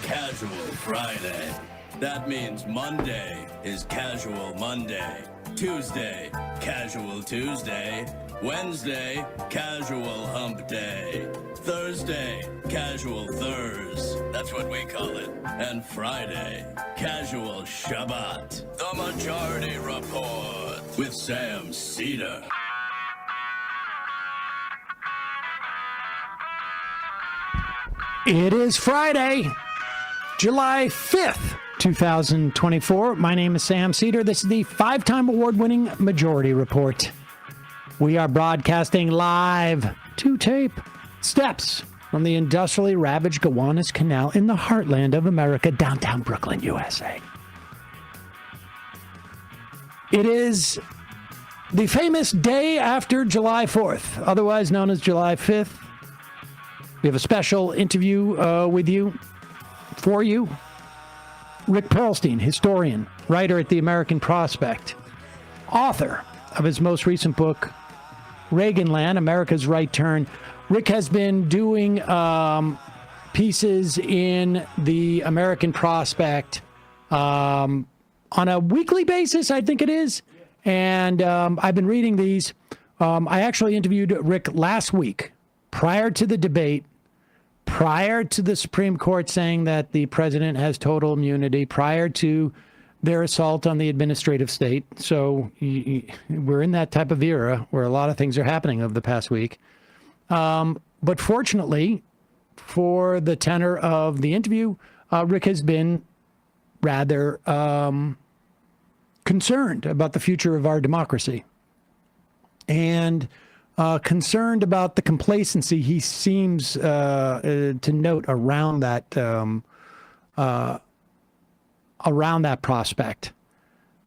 Casual Friday. That means Monday is Casual Monday. Tuesday, Casual Tuesday. Wednesday, Casual Hump Day. Thursday, Casual Thurs. That's what we call it. And Friday, Casual Shabbat. The Majority Report with Sam Seder. It is Friday, July 5th, 2024. My name is Sam Seder. This is the five-time award-winning Majority Report. We are broadcasting live to tape steps from the industrially ravaged Gowanus Canal in the heartland of America, downtown Brooklyn, USA. It is the famous day after July 4th, otherwise known as July 5th. We have a special interview for you. Rick Perlstein, historian, writer at the American Prospect, author of his most recent book, Reaganland, America's Right Turn. Rick has been doing pieces in the American Prospect on a weekly basis, I think it is. And I've been reading these. I actually interviewed Rick last week, prior to the debate, prior to the Supreme Court saying that the president has total immunity, prior to their assault on the administrative state. So we're in that type of era where a lot of things are happening over the past week. But fortunately, for the tenor of the interview, Rick has been rather concerned about the future of our democracy. And concerned about the complacency he seems to note around that prospect.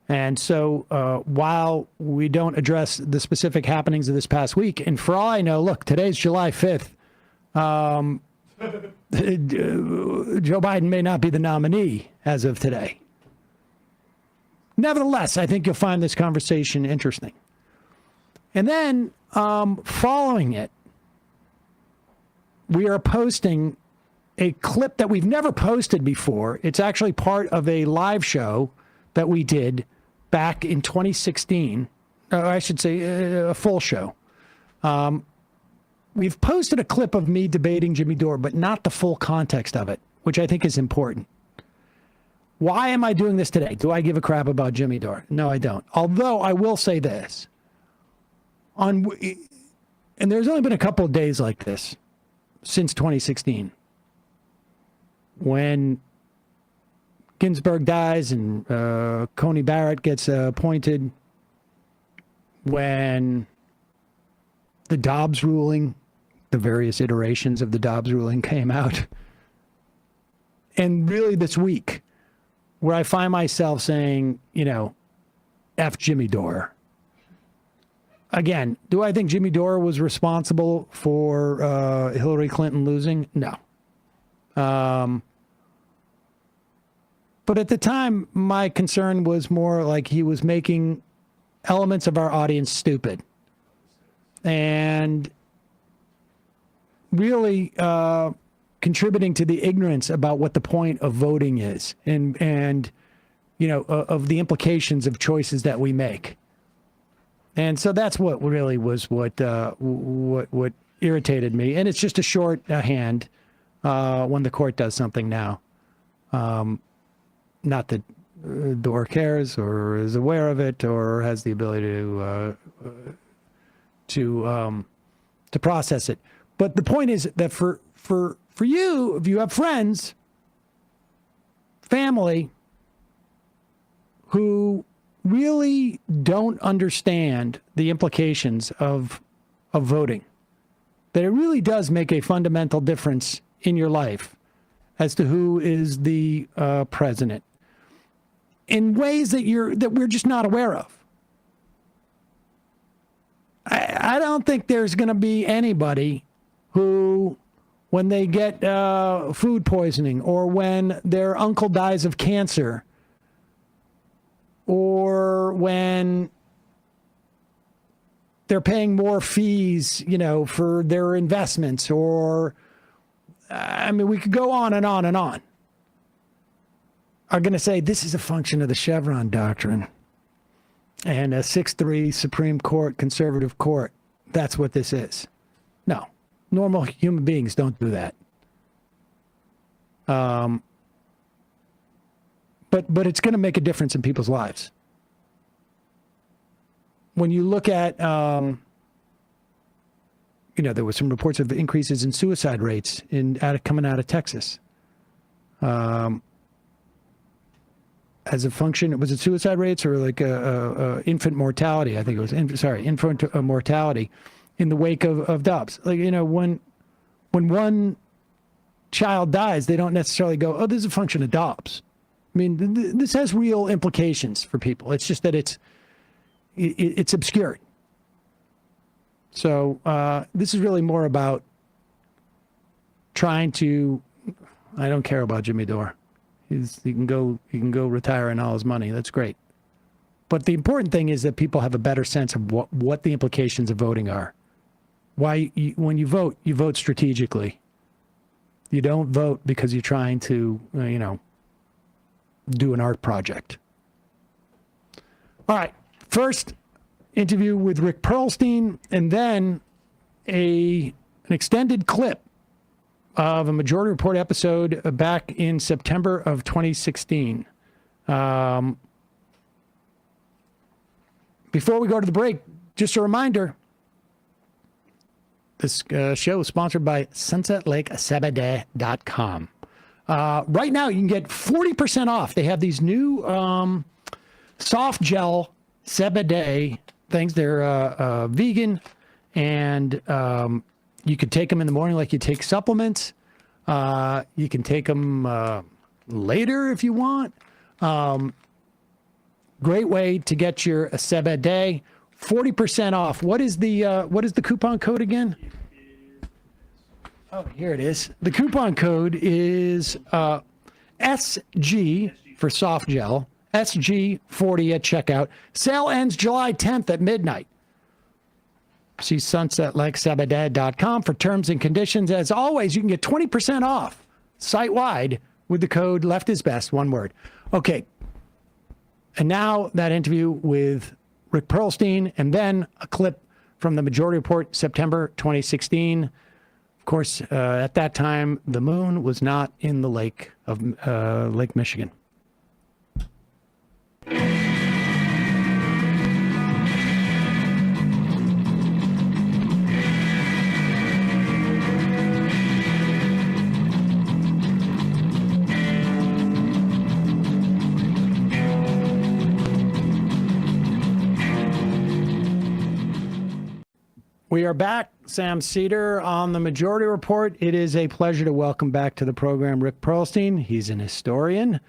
And so while we don't address the specific happenings of this past week, and for all I know, look, today's July 5th. Joe Biden may not be the nominee as of today. Nevertheless, I think you'll find this conversation interesting. And then following it, we are posting a clip that we've never posted before. It's actually part of a live show that we did back in 2016. I should say a full show. We've posted a clip of me debating Jimmy Dore, but not the full context of it, which I think is important. Why am I doing this today? Do I give a crap about Jimmy Dore? No, I don't. Although I will say this. And there's only been a couple of days like this since 2016, when Ginsburg dies and Coney Barrett gets appointed, when the Dobbs ruling, the various iterations of the Dobbs ruling came out, and really this week, where I find myself saying, F Jimmy Dore. Again, do I think Jimmy Dore was responsible for Hillary Clinton losing? No. But at the time, my concern was more like he was making elements of our audience stupid. And really contributing to the ignorance about what the point of voting is and of the implications of choices that we make. And so that's what really was what irritated me. And it's just a shorthand when the court does something now. Not that Dore cares or is aware of it or has the ability to process it. But the point is that for you, if you have friends, family who really don't understand the implications of voting, that it really does make a fundamental difference in your life as to who is the president in ways that we're just not aware of. I don't think there's going to be anybody who, when they get food poisoning or when their uncle dies of cancer, or when they're paying more fees, for their investments, or, we could go on and on and on. are going to say this is a function of the Chevron doctrine and a 6-3 Supreme Court conservative court. That's what this is. No, normal human beings don't do that. But it's going to make a difference in people's lives. When you look at, there were some reports of increases in suicide rates coming out of Texas. As a function, was it suicide rates or like infant mortality? I think it was infant mortality in the wake of Dobbs. Like, when one child dies, they don't necessarily go, "Oh, this is a function of Dobbs." I mean, this has real implications for people. It's just that it's obscured. So this is really more about trying to. I don't care about Jimmy Dore. He can go retire and all his money. That's great. But the important thing is that people have a better sense of what the implications of voting are. When you vote strategically. You don't vote because you're trying to, do an art project. All right. First interview with Rick Perlstein, and then an extended clip of a Majority Report episode back in September of 2016. Before we go to the break, just a reminder, this show is sponsored by SunsetLakeSebede.com. Right now, you can get 40% off. They have these new soft gel Sebede things. They're vegan, and you could take them in the morning like you take supplements. You can take them later if you want. Great way to get your Sebede. 40% off. What is the coupon code again? Oh, here it is. The coupon code is SG for soft gel. SG40 at checkout. Sale ends July 10th at midnight. See sunsetlakesebede.com for terms and conditions. As always, you can get 20% off site-wide with the code Left is Best, one word. Okay. And now that interview with Rick Perlstein, and then a clip from the Majority Report, September 2016. Of course, at that time, the moon was not in the Lake Michigan. We are back. Sam Seder on the Majority Report. It is a pleasure to welcome back to the program Rick Perlstein. He's an historian,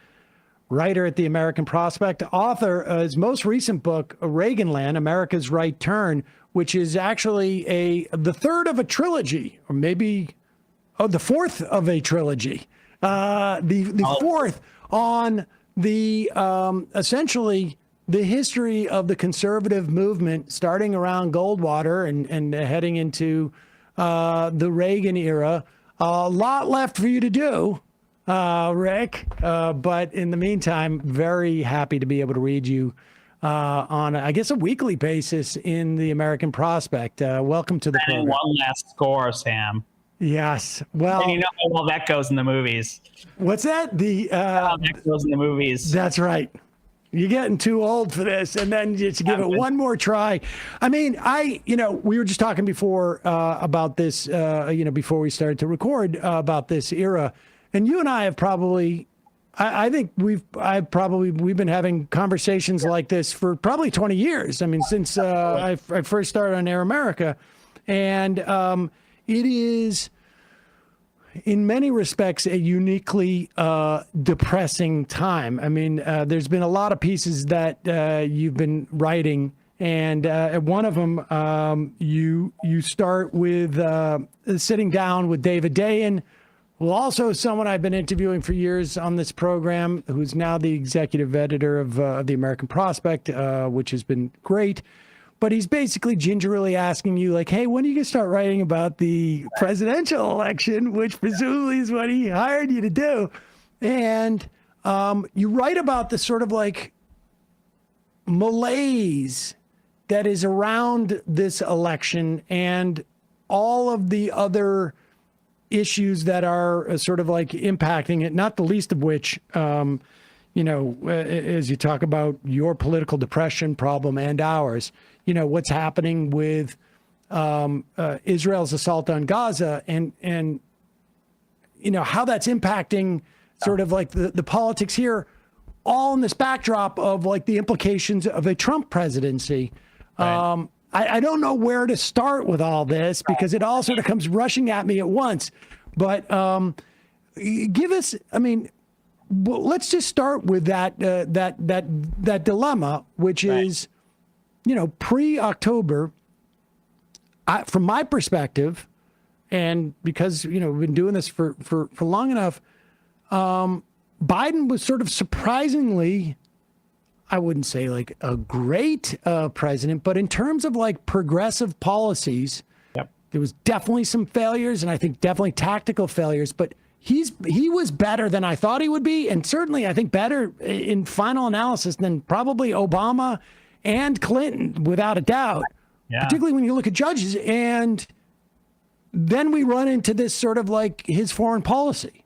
writer at the American Prospect, author of his most recent book, Reaganland, America's Right Turn, which is actually the third of a trilogy, or maybe the fourth of a trilogy. The fourth on the essentially the history of the conservative movement, starting around Goldwater and heading into the Reagan era. A lot left for you to do, Rick. But in the meantime, very happy to be able to read you on, I guess, a weekly basis in the American Prospect. Welcome to the program. One last score, Sam. Yes. Well, and you know how well that goes in the movies. What's that? How that goes in the movies. That's right. You're getting too old for this, and then just give it one more try. I mean, we were just talking before about this, before we started to record about this era, and you and I have probably, I think we've been having conversations like this for probably 20 years. I mean, since I first started on Air America, and it is, in many respects, a uniquely depressing time. I mean, there's been a lot of pieces that you've been writing, and one of them, you start with sitting down with David Dayen, who also someone I've been interviewing for years on this program, who's now the executive editor of the American Prospect, which has been great. But he's basically gingerly asking you, like, hey, when are you going to start writing about the presidential election, which presumably is what he hired you to do? And You write about the sort of like malaise that is around this election and all of the other issues that are sort of like impacting it, not the least of which, as you talk about your political depression problem and ours, what's happening with Israel's assault on Gaza and how that's impacting sort of like the politics here, all in this backdrop of like the implications of a Trump presidency. Right. I don't know where to start with all this because it all sort of comes rushing at me at once. But give us, let's just start with that dilemma, which is, pre-October. From my perspective, and because we've been doing this for long enough, Biden was sort of surprisingly, I wouldn't say like a great president, but in terms of like progressive policies, yep, there was definitely some failures, and I think definitely tactical failures. But he was better than I thought he would be, and certainly I think better in final analysis than probably Obama and Clinton, without a doubt. Yeah. Particularly when you look at judges, and then we run into this sort of like his foreign policy.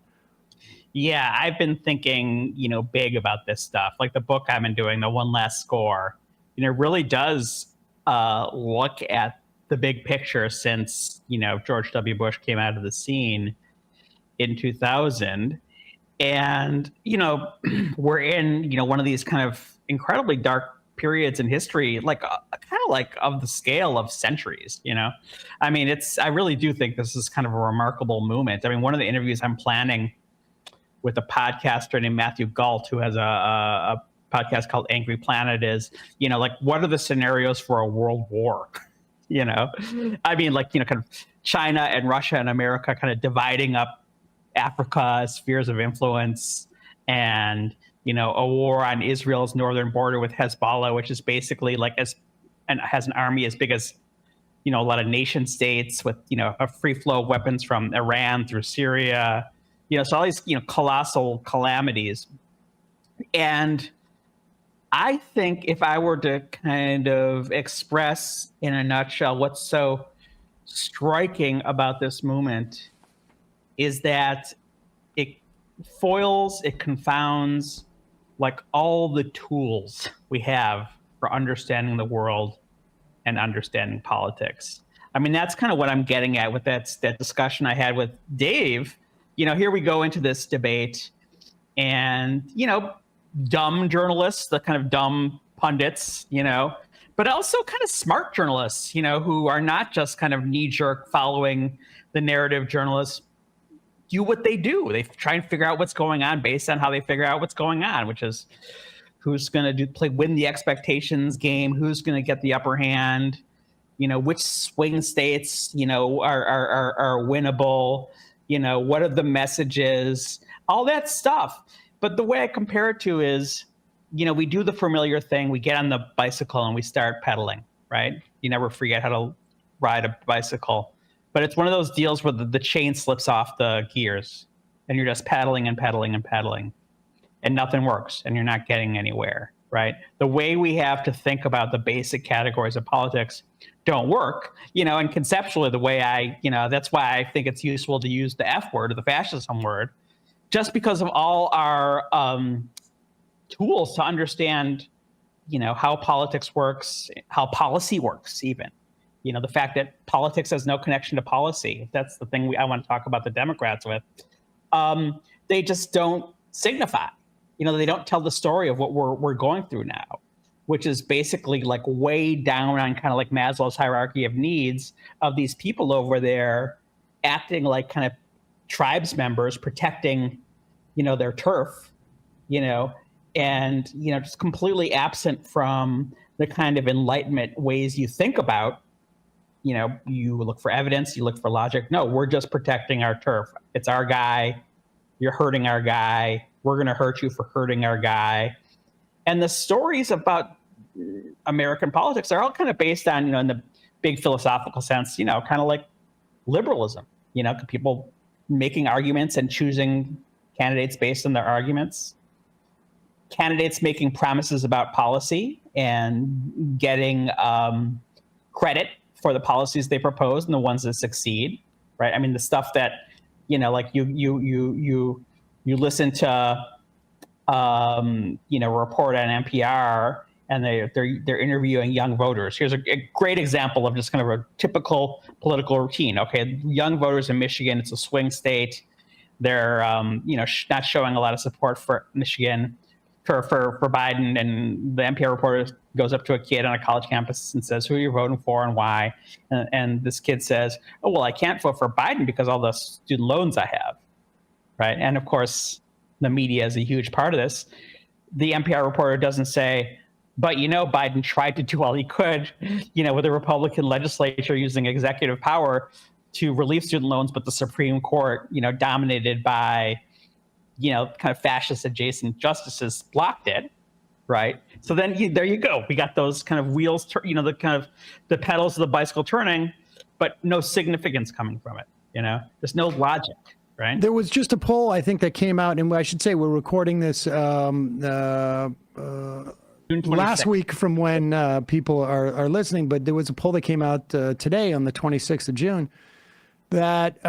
Yeah, I've been thinking, big about this stuff. Like the book I've been doing, The One Last Score, really does look at the big picture since, George W. Bush came out of the scene in 2000. And, we're in, one of these kind of incredibly dark periods in history, like kind of like of the scale of centuries, I really do think this is kind of a remarkable moment. One of the interviews I'm planning with a podcaster named Matthew Galt, who has a podcast called Angry Planet, is, what are the scenarios for a world war? Kind of China and Russia and America kind of dividing up Africa, spheres of influence, and, a war on Israel's northern border with Hezbollah, which is basically and has an army as big as, a lot of nation states with, a free flow of weapons from Iran through Syria. So all these, colossal calamities. And I think if I were to kind of express in a nutshell what's so striking about this movement is that it foils, it confounds like all the tools we have for understanding the world and understanding politics. That's kind of what I'm getting at with that discussion I had with Dave. Here we go into this debate and, dumb journalists, the kind of dumb pundits, but also kind of smart journalists, who are not just kind of knee-jerk following the narrative journalists, do what they do. They try and figure out what's going on based on how they figure out what's going on, which is who's going to win the expectations game, who's going to get the upper hand, which swing states, are winnable. What are the messages, all that stuff. But the way I compare it to is, we do the familiar thing. We get on the bicycle and we start pedaling, right? You never forget how to ride a bicycle. But it's one of those deals where the chain slips off the gears and you're just pedaling and pedaling and pedaling and nothing works and you're not getting anywhere, right? The way we have to think about the basic categories of politics don't work, and conceptually the way that's why I think it's useful to use the F word or the fascism word, just because of all our tools to understand, how politics works, how policy works even. The fact that politics has no connection to policy. That's the thing I want to talk about the Democrats with. They just don't signify. They don't tell the story of what we're going through now, which is basically like way down on kind of like Maslow's hierarchy of needs of these people over there acting like kind of tribes members protecting, their turf, and, just completely absent from the kind of Enlightenment ways you think about. You look for evidence, you look for logic. No, we're just protecting our turf. It's our guy. You're hurting our guy. We're going to hurt you for hurting our guy. And the stories about American politics are all kind of based on, in the big philosophical sense, kind of like liberalism, people making arguments and choosing candidates based on their arguments. candidates making promises about policy and getting credit for the policies they propose and the ones that succeed, right? I mean, the stuff that, like you listen to, a report on NPR, and they're interviewing young voters. Here's a great example of just kind of a typical political routine. Okay, young voters in Michigan, it's a swing state. They're not showing a lot of support for Michigan, for Biden, and the NPR reporter goes up to a kid on a college campus and says, "Who are you voting for and why?" And this kid says, "Oh, well, I can't vote for Biden because all the student loans I have," right? And of course, the media is a huge part of this. The NPR reporter doesn't say, "But Biden tried to do all he could, with the Republican legislature using executive power to relieve student loans, but the Supreme Court, dominated by, kind of fascist adjacent justices, blocked it," right? So then there you go. We got those kind of wheels, the pedals of the bicycle turning, but no significance coming from it. There's no logic. Right. There was just a poll, I think, that came out, and I should say we're recording this last week from when people are listening, but there was a poll that came out today on the 26th of June that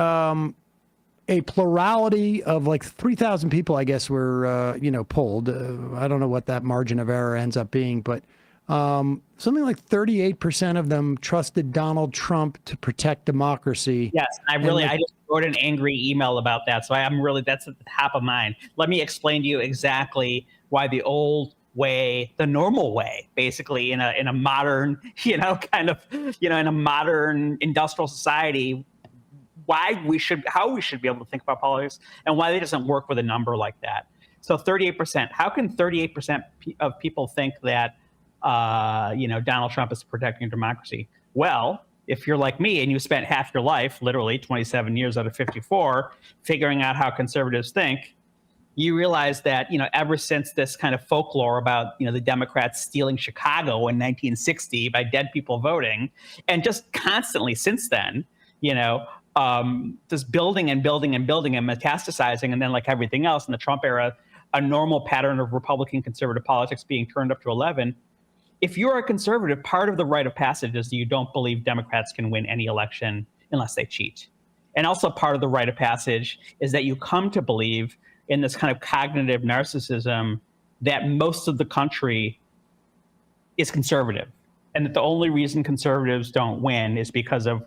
a plurality of like 3,000 people, I guess, were, polled. I don't know what that margin of error ends up being, but something like 38% of them trusted Donald Trump to protect democracy. Yes, I just wrote an angry email about that. So that's at the top of mind. Let me explain to you exactly why the old way, the normal way, basically in a modern, in a modern industrial society, how we should be able to think about politics and why it doesn't work with a number like that. So 38%, how can 38% of people think that, Donald Trump is protecting democracy? Well, if you're like me and you spent half your life, literally 27 years out of 54, figuring out how conservatives think, you realize that, ever since this kind of folklore about, the Democrats stealing Chicago in 1960 by dead people voting, and just constantly since then, just building and building and building and metastasizing, and then like everything else in the Trump era, a normal pattern of Republican conservative politics being turned up to 11. If you're a conservative, part of the rite of passage is that you don't believe Democrats can win any election unless they cheat. And also part of the rite of passage is that you come to believe in this kind of cognitive narcissism that most of the country is conservative, and that the only reason conservatives don't win is because of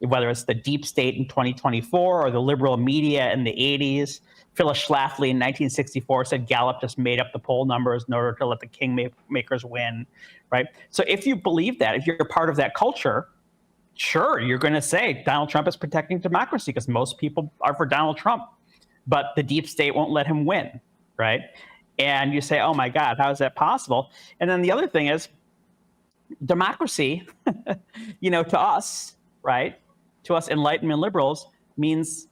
whether it's the deep state in 2024 or the liberal media in the 80s. Phyllis Schlafly in 1964 said Gallup just made up the poll numbers in order to let the kingmakers win, right? So if you believe that, if you're part of that culture, sure, you're going to say Donald Trump is protecting democracy because most people are for Donald Trump, but the deep state won't let him win, right? And you say, oh my God, how is that possible? And then the other thing is democracy, to us, right? To us Enlightenment liberals means,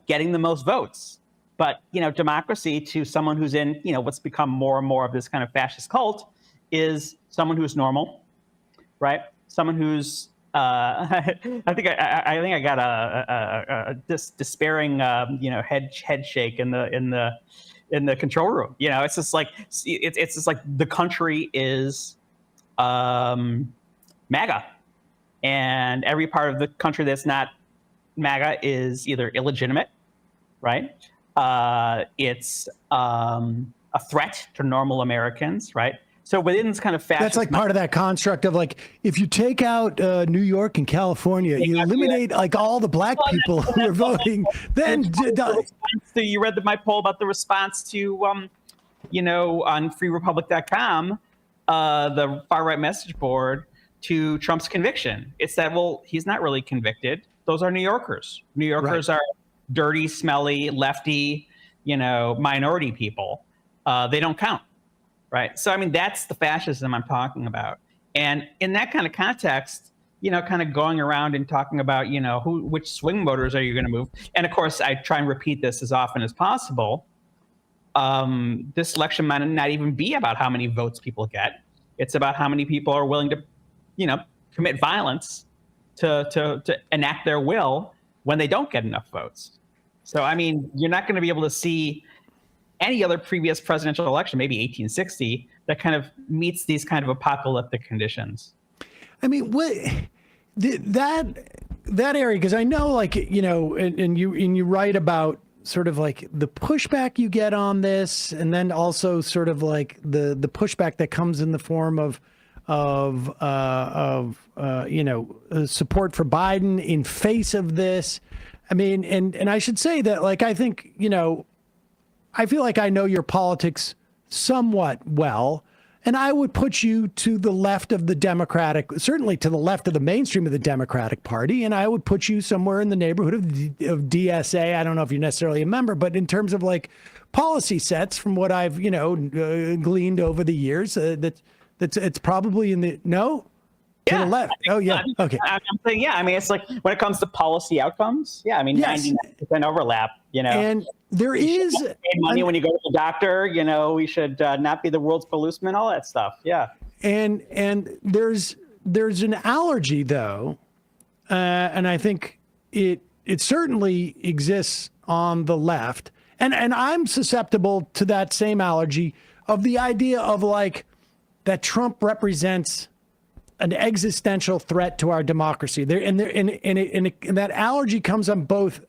getting the most votes. But, democracy to someone who's in, what's become more and more of this kind of fascist cult is someone who's normal, right? Someone who's, I think I got a despairing, head shake in the control room. It's just like, it's just like the country is MAGA, and every part of the country that's not MAGA is either illegitimate, right? It's a threat to normal Americans, right? So within this kind of fascist... That's like part of that construct of like, if you take out New York and California, you eliminate like all the black people who are voting, then... So you read my poll about the response to, on freerepublic.com, the far-right message board to Trump's conviction. It's that, well, he's not really convicted. Those are New Yorkers. New Yorkers are dirty, smelly, lefty, minority people. They don't count, right? So, I mean, that's the fascism I'm talking about. And in that kind of context, kind of going around and talking about, which swing voters are you going to move? And of course, I try and repeat this as often as possible. This election might not even be about how many votes people get. It's about how many people are willing to, commit violence to enact their will when they don't get enough votes. So, I mean, you're not going to be able to see any other previous presidential election, maybe 1860, that kind of meets these kind of apocalyptic conditions. I mean, that area, because I know, like, and you write about sort of like the pushback you get on this, and then also sort of like the pushback that comes in the form of support for Biden in face of this. I mean, and I should say that, like, I think, I feel like I know your politics somewhat well, and I would put you to the left of the Democratic, certainly to the left of the mainstream of the Democratic Party, and I would put you somewhere in the neighborhood of DSA. I don't know if you're necessarily a member, but in terms of like policy sets, from what I've gleaned over the years, it's probably in the to the left. Oh yeah, okay. I'm saying, yeah. I mean, it's like when it comes to policy outcomes, yeah. I mean, yes. 99% overlap. And there is money when you go to the doctor. We should not be the world's policeman. All that stuff. Yeah. And there's an allergy though, and I think it certainly exists on the left, and I'm susceptible to that same allergy of the idea of like that Trump represents an existential threat to our democracy. And that allergy comes on both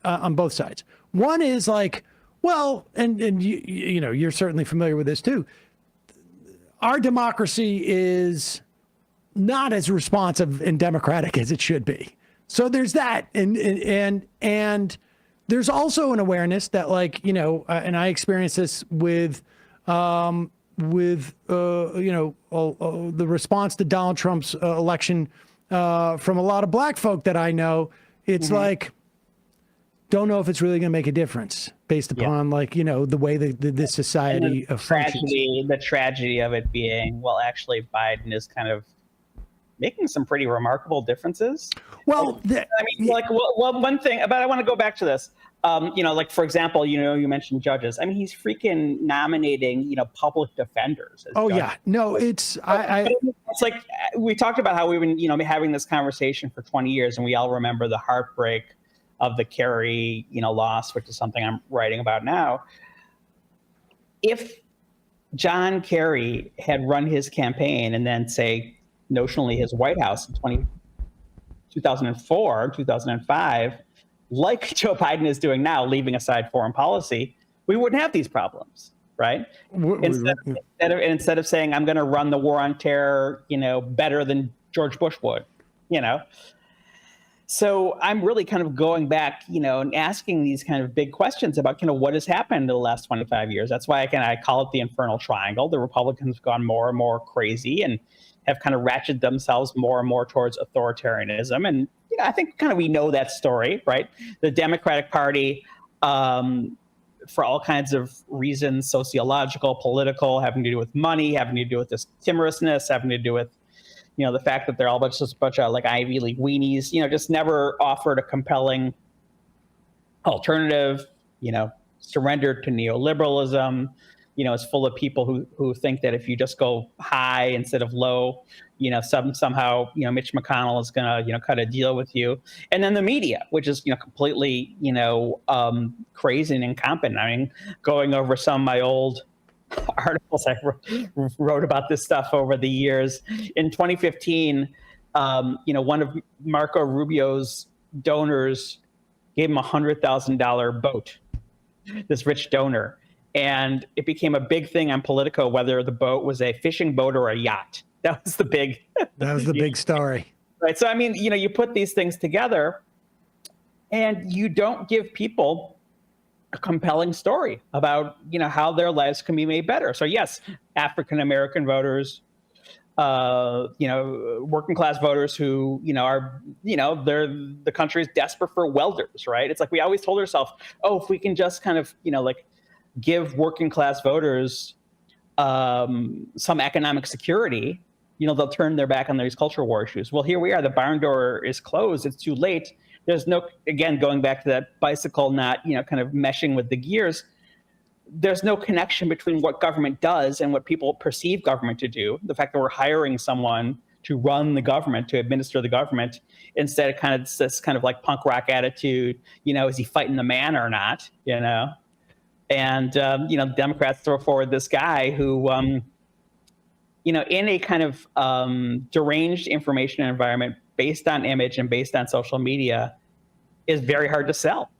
sides. One is like, well, and you're certainly familiar with this too. Our democracy is not as responsive and democratic as it should be. So there's that, and there's also an awareness that, like, and I experienced this with the response to Donald Trump's election from a lot of black folk that I know. It's like, don't know if it's really going to make a difference based upon the way that this society functions. The tragedy of it being, well, actually, Biden is kind of making some pretty remarkable differences. Well, one thing, but I want to go back to this. Like, for example, you mentioned judges. I mean, he's freaking nominating, public defenders. Oh, judges. Yeah. No, it's it's like we talked about how we've been, having this conversation for 20 years, and we all remember the heartbreak of the Kerry, loss, which is something I'm writing about now. If John Kerry had run his campaign and then, say, notionally his White House in 2004, 2005, like Joe Biden is doing now, leaving aside foreign policy, we wouldn't have these problems, right? Instead of saying, I'm going to run the war on terror, better than George Bush would, So I'm really kind of going back, and asking these kind of big questions about what has happened in the last 25 years. That's why I call it the infernal triangle. The Republicans have gone more and more crazy and have kind of ratcheted themselves more and more towards authoritarianism. And, I think we know that story, right? The Democratic Party, for all kinds of reasons, sociological, political, having to do with money, having to do with this timorousness, having to do with, the fact that they're all just a bunch of like Ivy League weenies, just never offered a compelling alternative, surrendered to neoliberalism, is full of people who think that if you just go high instead of low, somehow, Mitch McConnell is going to, cut a deal with you. And then the media, which is, completely, crazy and incompetent. I mean, going over some of my old articles I wrote about this stuff over the years. In 2015, one of Marco Rubio's donors gave him $100,000 boat, this rich donor. And it became a big thing on Politico, whether the boat was a fishing boat or a yacht. That was the big big story. Right. So, I mean, you put these things together and you don't give people a compelling story about, how their lives can be made better. So, yes, African-American voters, working class voters who, are, they're the country's desperate for welders. Right. It's like we always told ourselves, oh, if we can just kind of, give working class voters some economic security, they'll turn their back on these cultural war issues. Well, here we are. The barn door is closed. It's too late. There's no, again, going back to that bicycle not, kind of meshing with the gears. There's no connection between what government does and what people perceive government to do. The fact that we're hiring someone to run the government, to administer the government, instead of kind of this kind of like punk rock attitude, is he fighting the man or not, And, Democrats throw forward this guy who, in a kind of deranged information environment based on image and based on social media is very hard to sell.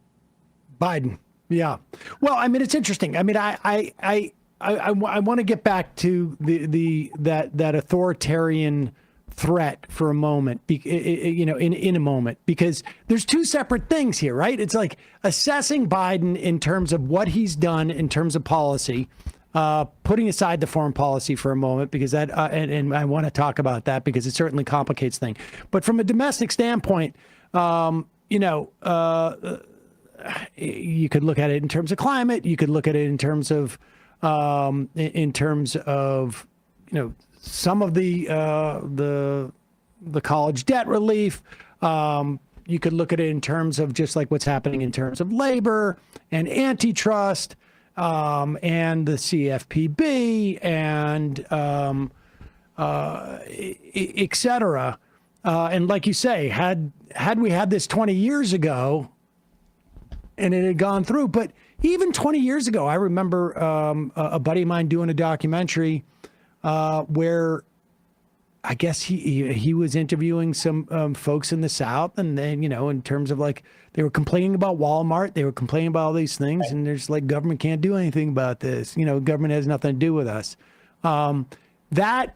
Biden. Yeah. Well, I mean, it's interesting. I mean, I want to get back to that authoritarian threat for a moment, in a moment, because there's two separate things here, right? It's like assessing Biden in terms of what he's done in terms of policy, putting aside the foreign policy for a moment, because that, and I want to talk about that because it certainly complicates things. But from a domestic standpoint, you could look at it in terms of climate. You could look at it in terms of, some of the college debt relief. You could look at it in terms of just like what's happening in terms of labor and antitrust, and the CFPB and et cetera. And like you say, had we had this 20 years ago and it had gone through, but even 20 years ago, I remember a buddy of mine doing a documentary where I guess he was interviewing some folks in the South, and then, in terms of like, they were complaining about Walmart, they were complaining about all these things, and there's like, government can't do anything about this. Government has nothing to do with us. That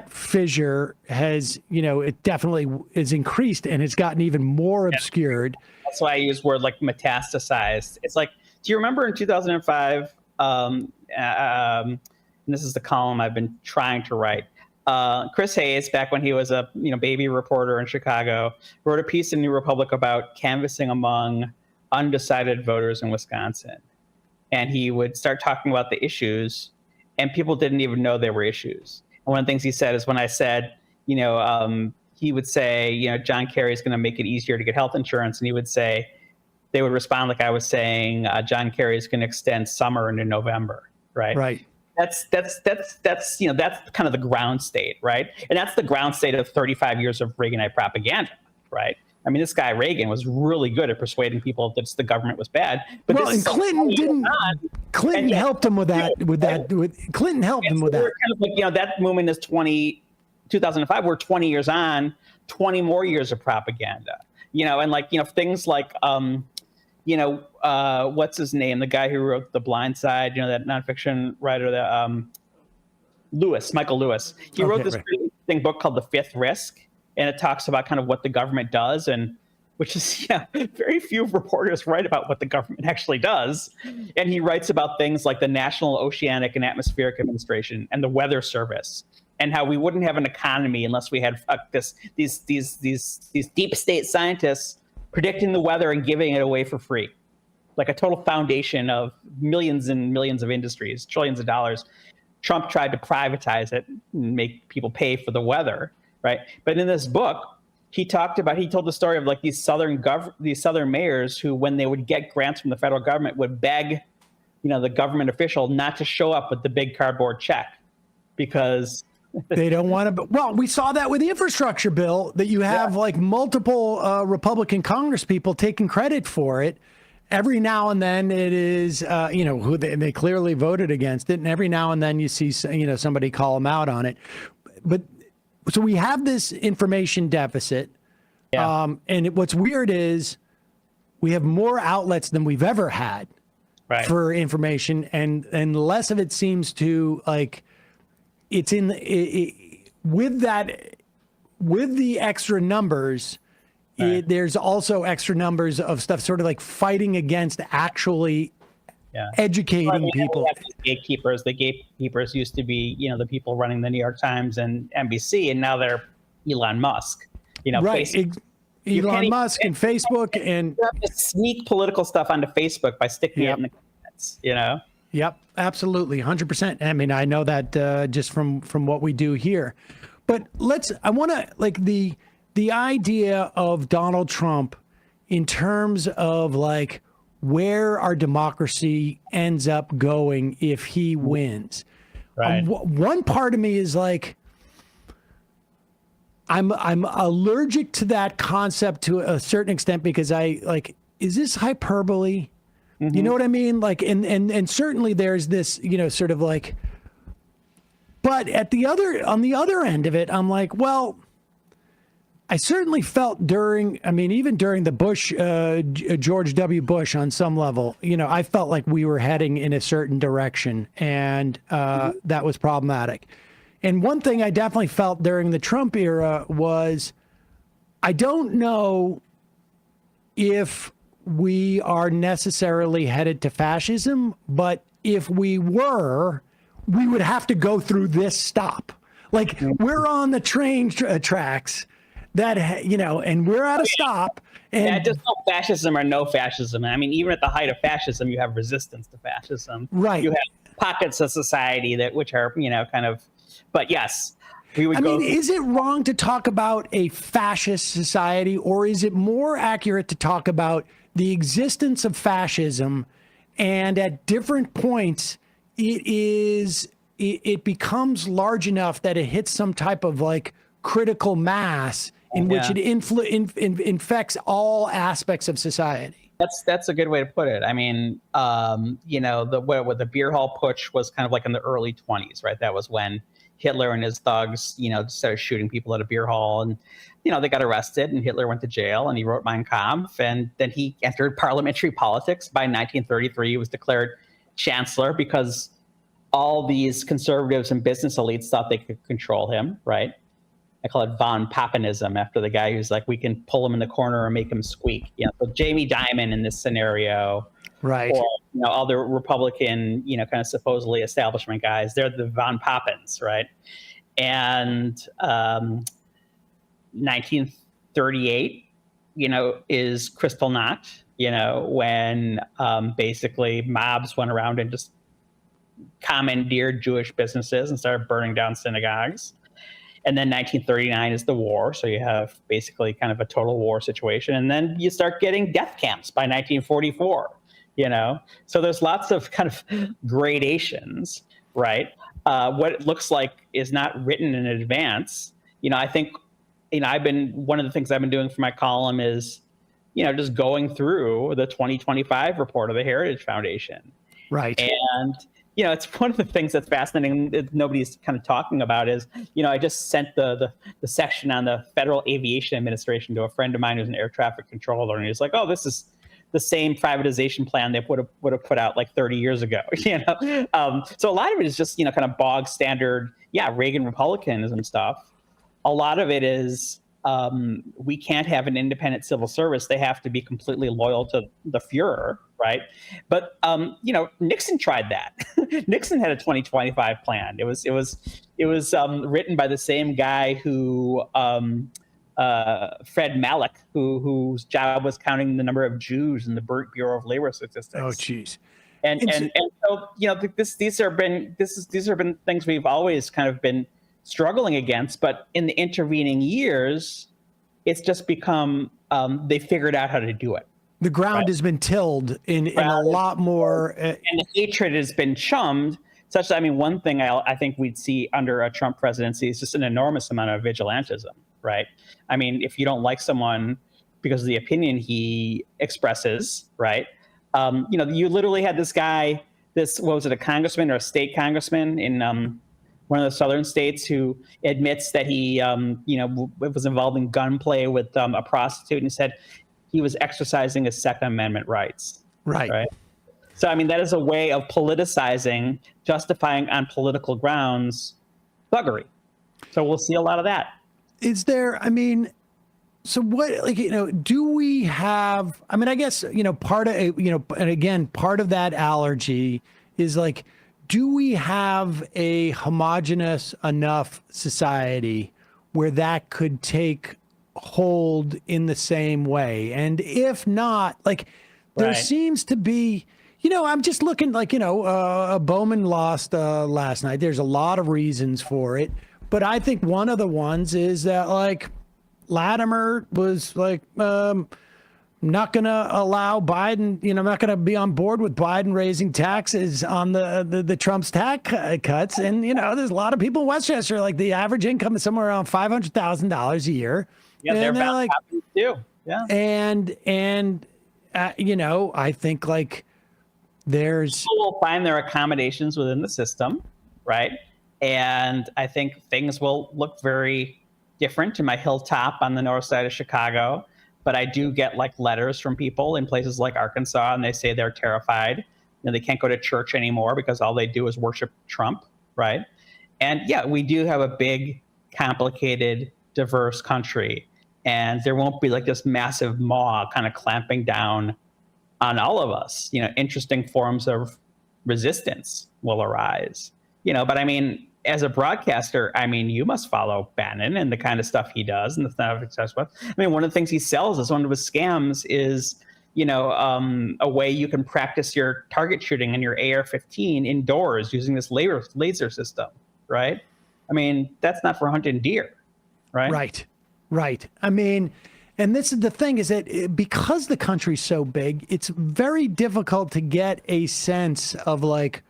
fissure has, it definitely is increased, and it's gotten even more obscured. That's why I use word like metastasized. It's like, do you remember in 2005, and this is the column I've been trying to write, Chris Hayes, back when he was a baby reporter in Chicago, wrote a piece in New Republic about canvassing among undecided voters in Wisconsin. And he would start talking about the issues, and people didn't even know there were issues. And one of the things he said is, when I said, he would say, John Kerry is going to make it easier to get health insurance. And he would say, they would respond like I was saying, John Kerry is going to extend summer into November. Right. Right. That's kind of the ground state. Right. And that's the ground state of 35 years of Reaganite propaganda. Right. I mean, this guy Reagan was really good at persuading people that the government was bad. But and Clinton didn't. Clinton helped him with that. Clinton helped him with that. Kind of like, that moment is 2005. We're 20 years on, 20 more years of propaganda. And things like what's his name? The guy who wrote The Blind Side. That nonfiction writer, Michael Lewis. He wrote this really interesting book called The Fifth Risk. And it talks about kind of what the government does, and which is, very few reporters write about what the government actually does. And he writes about things like the National Oceanic and Atmospheric Administration and the Weather Service, and how we wouldn't have an economy unless we had these deep state scientists predicting the weather and giving it away for free, like a total foundation of millions and millions of industries, trillions of dollars. Trump tried to privatize it and make people pay for the weather. Right. But in this book, he told the story of like these southern mayors who, when they would get grants from the federal government, would beg, the government official not to show up with the big cardboard check because they don't want to. Well, we saw that with the infrastructure bill, that you have like multiple Republican Congress people taking credit for it. Every now and then it is, who they clearly voted against it. And every now and then you see, somebody call them out on it. But so we have this information deficit. Yeah. And what's weird is we have more outlets than we've ever had for information. And less of it seems to like it's with the extra numbers. There's also extra numbers of stuff sort of like fighting against actually educating people. Gatekeepers. The gatekeepers used to be, the people running the New York Times and NBC, and now they're Elon Musk. Elon Musk and Facebook, and you have to sneak political stuff onto Facebook by sticking it in the comments. Yep, absolutely, 100%. I mean, I know that just from what we do here, but I want to like the idea of Donald Trump in terms of like where our democracy ends up going if he wins. Right. One part of me is like, I'm allergic to that concept to a certain extent, because is this hyperbole? You know what I mean? Like, and certainly there's this, sort of like, but on the other end of it, I'm like, well, I certainly felt even during the Bush, George W. Bush on some level, I felt like we were heading in a certain direction, and that was problematic. And one thing I definitely felt during the Trump era was, I don't know if we are necessarily headed to fascism, but if we were, we would have to go through this stop. Like, we're on the train tracks that, and we're at a stop. And just no fascism or no fascism. I mean, even at the height of fascism, you have resistance to fascism. Right. You have pockets of society which are, kind of, but yes. Is it wrong to talk about a fascist society, or is it more accurate to talk about the existence of fascism, and at different points it becomes large enough that it hits some type of like critical mass in which it infects all aspects of society? That's a good way to put it. I mean, the beer hall putsch was kind of like in the early 1920s, right? That was when Hitler and his thugs, started shooting people at a beer hall, and, they got arrested, and Hitler went to jail, and he wrote Mein Kampf, and then he entered parliamentary politics. By 1933, he was declared chancellor because all these conservatives and business elites thought they could control him, right? I call it von Pappenism, after the guy who's like, we can pull him in the corner and make him squeak. So Jamie Dimon in this scenario, right? Or other Republican, kind of supposedly establishment guys, they're the von Pappens, right? And 1938, is Kristallnacht, when basically mobs went around and just commandeered Jewish businesses and started burning down synagogues. And then 1939 is the war. So you have basically kind of a total war situation. And then you start getting death camps by 1944, So there's lots of kind of gradations, right? What it looks like is not written in advance. I think, one of the things I've been doing for my column is, just going through the 2025 report of the Heritage Foundation. Right. And, it's one of the things that's fascinating that nobody's kind of talking about is, I just sent the section on the Federal Aviation Administration to a friend of mine who's an air traffic controller. And he's like, oh, this is the same privatization plan they would have put out like 30 years ago. So a lot of it is just, kind of bog standard, Reagan Republicanism stuff. A lot of it is we can't have an independent civil service. They have to be completely loyal to the Fuhrer, right? But Nixon tried that. Nixon had a 2025 plan. It was written by the same guy who Fred Malek, whose job was counting the number of Jews in the Bureau of Labor Statistics. Oh, geez. And so these have been things we've always kind of been struggling against, but in the intervening years, it's just become they figured out how to do it. The ground has been tilled in a lot more, and the hatred has been chummed. Such that, one thing I think we'd see under a Trump presidency is just an enormous amount of vigilantism, right? If you don't like someone because of the opinion he expresses, right? You literally had this guy, a congressman or a state congressman in one of the southern states who admits that he, was involved in gunplay with a prostitute, and said he was exercising his Second Amendment rights. Right. So, that is a way of politicizing, justifying on political grounds, thuggery. So we'll see a lot of that. Is there, so what, do we have, I guess, part of, and again, part of that allergy is like, do we have a homogenous enough society where that could take hold in the same way? And if not, there seems to be, I'm just looking Bowman lost last night. There's a lot of reasons for it. But I think one of the ones is that Latimer was not going to allow Biden, I'm not going to be on board with Biden raising taxes on the Trump's tax cuts. And, there's a lot of people in Westchester, the average income is somewhere around $500,000 a year. Yeah, they're about too. Yeah. And I think People will find their accommodations within the system, right? And I think things will look very different in my hilltop on the north side of Chicago. But I do get like letters from people in places like Arkansas, and they say they're terrified. They can't go to church anymore because all they do is worship Trump, right? And yeah, we do have a big, complicated, diverse country, and there won't be like this massive maw kind of clamping down on all of us. Interesting forms of resistance will arise. But I mean, as a broadcaster, I mean, you must follow Bannon and the kind of stuff he does and the stuff he says. I mean, one of the things he sells is one of his scams is, a way you can practice your target shooting in your AR-15 indoors using this laser system, right? I mean, that's not for hunting deer, right? Right. I mean, and this is the thing is that because the country's so big, it's very difficult to get a sense of like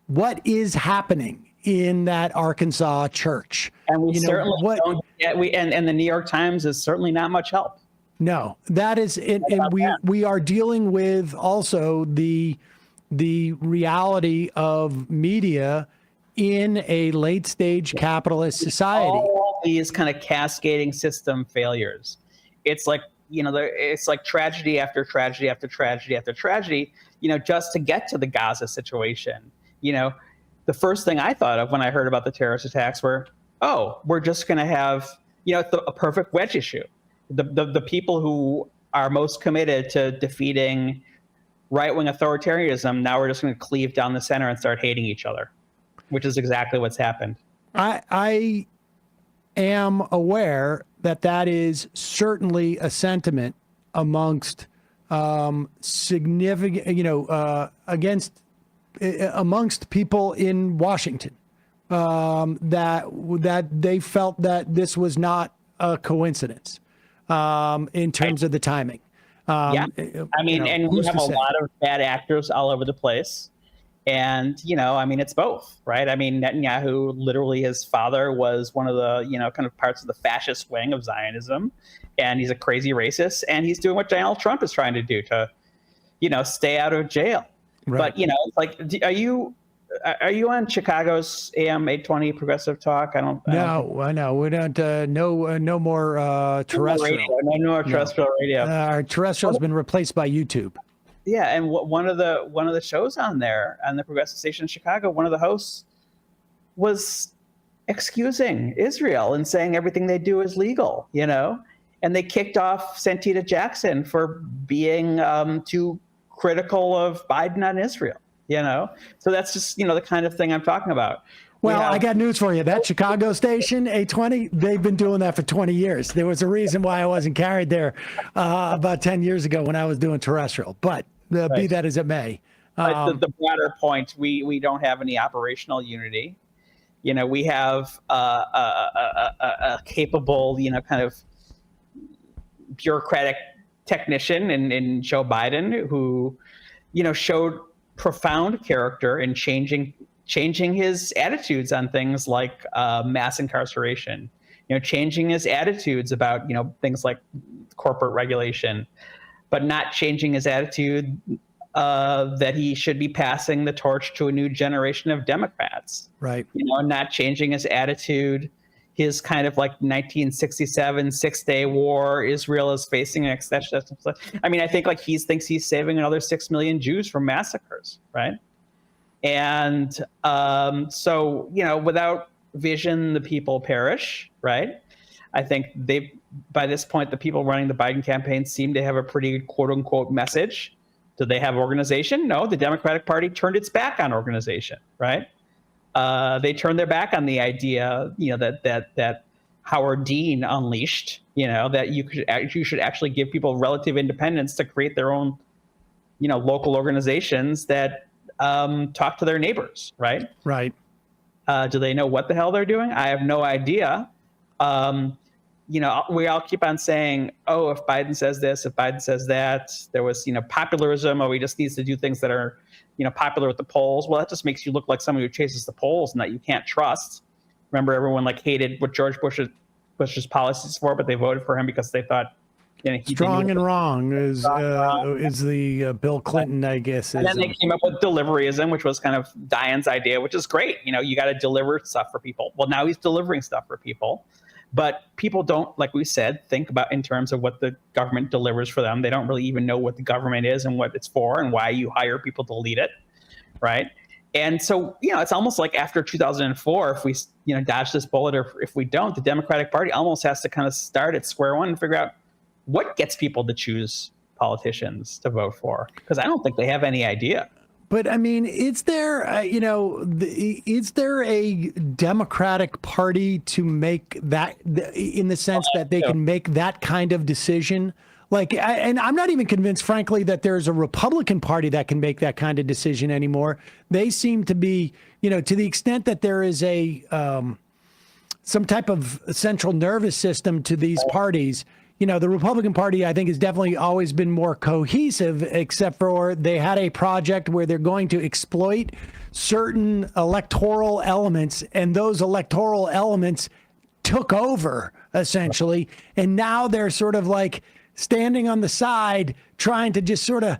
what is happening in that Arkansas church. And we certainly don't get, and the New York Times is certainly not much help. No, that is it. And we are dealing with also the reality of media in a late stage capitalist society. All these kind of cascading system failures. It's like, it's like tragedy after tragedy after tragedy after tragedy, just to get to the Gaza situation. The first thing I thought of when I heard about the terrorist attacks were, we're just going to have, a perfect wedge issue. The people who are most committed to defeating right-wing authoritarianism, now we're just going to cleave down the center and start hating each other, which is exactly what's happened. I am aware that is certainly a sentiment amongst significant, amongst people in Washington, that they felt that this was not a coincidence in terms of the timing. I mean, and we have a lot of bad actors all over the place. And, I mean, it's both, right? I mean, Netanyahu, literally his father was one of the, kind of parts of the fascist wing of Zionism. And he's a crazy racist. And he's doing what Donald Trump is trying to do to, stay out of jail. Right. But, it's like, are you on Chicago's AM 820 Progressive Talk? I know. We don't. No more terrestrial. No more terrestrial radio. Our terrestrial has been replaced by YouTube. Yeah, and one of the shows on there on the progressive station in Chicago, one of the hosts was excusing Israel and saying everything they do is legal, and they kicked off Santita Jackson for being too critical of Biden on Israel, So that's just the kind of thing I'm talking about. Well, I got news for you. That Chicago station, 820, they've been doing that for 20 years. There was a reason why I wasn't carried there about 10 years ago when I was doing terrestrial. But be that as it may. The broader point, we don't have any operational unity. We have a capable, kind of bureaucratic technician in Joe Biden who, showed profound character in changing his attitudes on things like mass incarceration, changing his attitudes about, things like corporate regulation, but not changing his attitude that he should be passing the torch to a new generation of Democrats. Right. Not changing his attitude, his kind of like 1967 Six-Day War, Israel is facing an existential. I mean, I think like he thinks he's saving another 6 million Jews from massacres, right? And so, without vision, the people perish, right? I think by this point, the people running the Biden campaign seem to have a pretty quote unquote message. Do they have organization? No, the Democratic Party turned its back on organization, right? They turned their back on the idea, that Howard Dean unleashed, that you should actually give people relative independence to create their own, local organizations that talk to their neighbors, right? Right. Do they know what the hell they're doing? I have no idea. We all keep on saying, oh, if Biden says this, if Biden says that, there was, popularism, or he just needs to do things that are, popular with the polls. Well, that just makes you look like someone who chases the polls and that you can't trust. Remember, everyone hated what George Bush's policies were, but they voted for him because they thought Strong and wrong is the Bill Clinton, I guess. And then they came up with deliveryism, which was kind of Diane's idea, which is great. You got to deliver stuff for people. Well, now he's delivering stuff for people, but people don't, like we said, think about in terms of what the government delivers for them. They don't really even know what the government is and what it's for and why you hire people to lead it, right? And so, it's almost like after 2004, if we, dodge this bullet or if we don't, the Democratic Party almost has to kind of start at square one and figure out what gets people to choose politicians to vote for. Because I don't think they have any idea. But I mean, is there a Democratic Party to make that, in the sense that they can make that kind of decision? And I'm not even convinced, frankly, that there's a Republican Party that can make that kind of decision anymore. They seem to be, to the extent that there is some type of central nervous system to these parties. The Republican Party, I think, has definitely always been more cohesive, except for they had a project where they're going to exploit certain electoral elements, and those electoral elements took over, essentially. And now they're sort of like standing on the side, trying to just sort of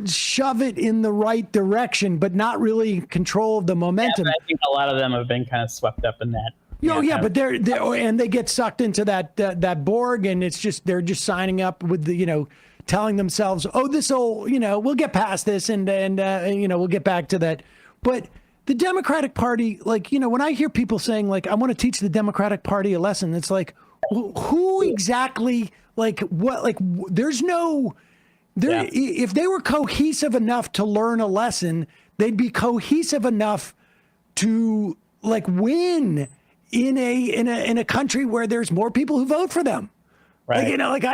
shove it in the right direction, but not really in control of the momentum. Yeah, I think a lot of them have been kind of swept up in that. But they're and they get sucked into that Borg, and it's just they're just signing up with the telling themselves, oh, this'll we'll get past this and we'll get back to that. But the Democratic Party, when I hear people saying I want to teach the Democratic Party a lesson, it's like, who exactly? There's no there. Yeah. If they were cohesive enough to learn a lesson, they'd be cohesive enough to win in a country where there's more people who vote for them. Right. It's incredible.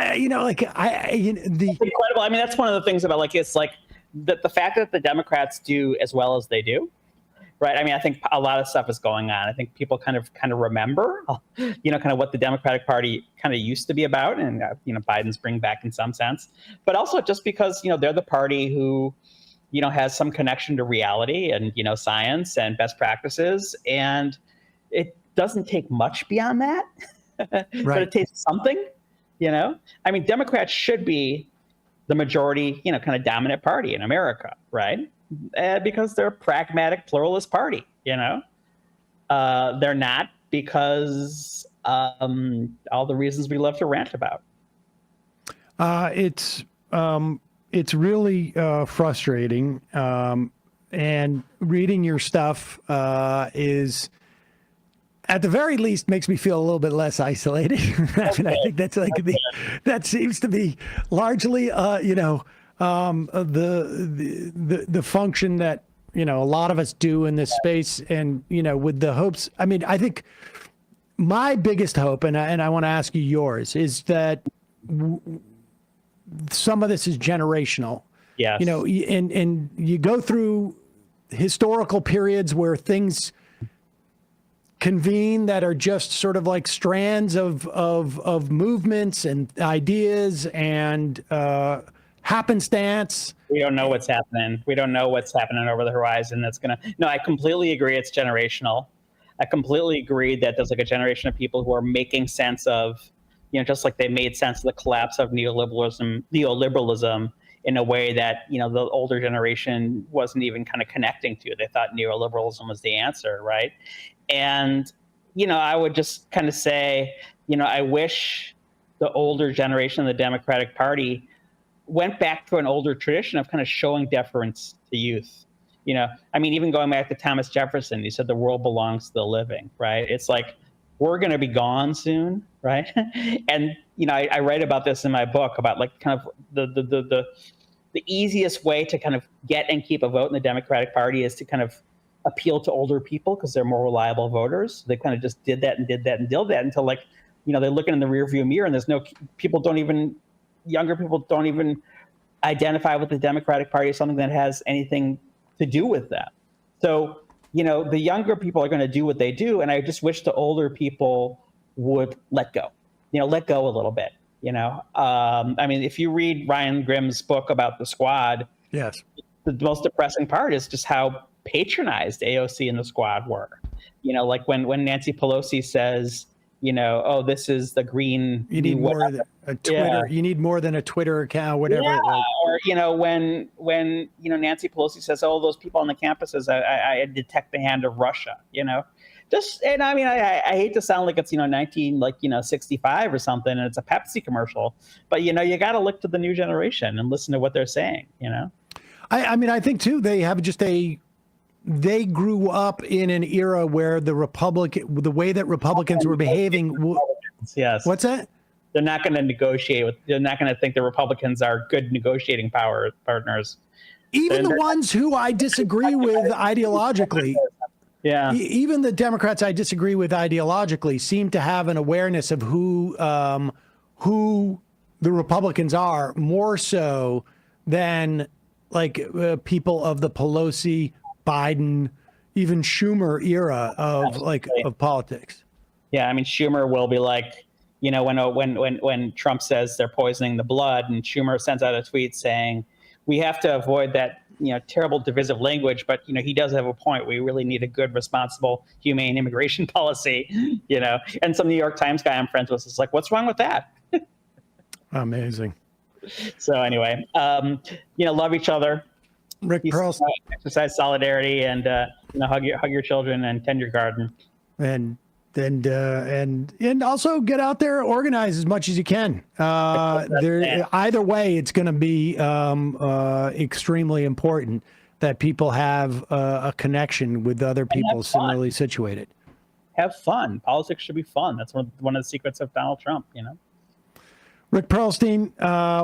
I mean, that's one of the things about the fact that the Democrats do as well as they do. Right. I mean, I think a lot of stuff is going on. I think people kind of remember, kind of what the Democratic Party kind of used to be about, and Biden's bring back in some sense, but also just because they're the party who has some connection to reality and science and best practices, and it doesn't take much beyond that, right. But it takes something. I mean, Democrats should be the majority, kind of dominant party in America, right? Because they're a pragmatic pluralist party, they're not because all the reasons we love to rant about. It's really frustrating, and reading your stuff is, at the very least, makes me feel a little bit less isolated. I think that's that seems to be largely the function that a lot of us do in this space, and with the hopes. I mean, I think my biggest hope, and I want to ask you yours, is that some of this is generational. Yes. And you go through historical periods where things convene that are just sort of like strands of movements and ideas and happenstance. We don't know what's happening. We don't know what's happening over the horizon. No, I completely agree. It's generational. I completely agree that there's a generation of people who are making sense of, just like they made sense of the collapse of neoliberalism in a way that, the older generation wasn't even kind of connecting to. They thought neoliberalism was the answer, right? And, I would just kind of say, I wish the older generation of the Democratic Party went back to an older tradition of kind of showing deference to youth. I mean, even going back to Thomas Jefferson, he said the world belongs to the living, right? It's like, we're going to be gone soon, right? And, I write about this in my book about kind of the easiest way to kind of get and keep a vote in the Democratic Party is to kind of appeal to older people because they're more reliable voters. They kind of just did that until they're looking in the rearview mirror, and younger people don't even identify with the Democratic Party as something that has anything to do with that. So, the younger people are going to do what they do. And I just wish the older people would let go a little bit. I mean, if you read Ryan Grimm's book about the Squad, yes, the most depressing part is just how patronized AOC and the Squad were. Like when Nancy Pelosi says, oh, this is the green. You need more than a Twitter. You need more than a Twitter account, whatever. Yeah. Or when Nancy Pelosi says, "Oh, those people on the campuses, I detect the hand of Russia." And I mean, I hate to sound like it's 1965 or something, and it's a Pepsi commercial, but you got to look to the new generation and listen to what they're saying. I mean, I think too they grew up in an era where the way that Republicans were behaving. Yes. What's that? They're not going to negotiate they're not going to think the Republicans are good negotiating partners. Even the ones who I disagree with ideologically. Yeah. Even the Democrats I disagree with ideologically seem to have an awareness of who the Republicans are, more so than people of the Pelosi, Biden, even Schumer era of politics. Yeah, I mean, Schumer will be like, when Trump says they're poisoning the blood, and Schumer sends out a tweet saying, we have to avoid that, terrible divisive language, but, he does have a point. We really need a good, responsible, humane immigration policy, And some New York Times guy I'm friends with is like, what's wrong with that? Amazing. So anyway, love each other. Rick Perlstein. Exercise solidarity, and hug your children and tend your garden. And also get out there, organize as much as you can. Either way, it's going to be extremely important that people have a connection with other people similarly situated. Have fun. Politics should be fun. That's one of the secrets of Donald Trump. Rick Perlstein,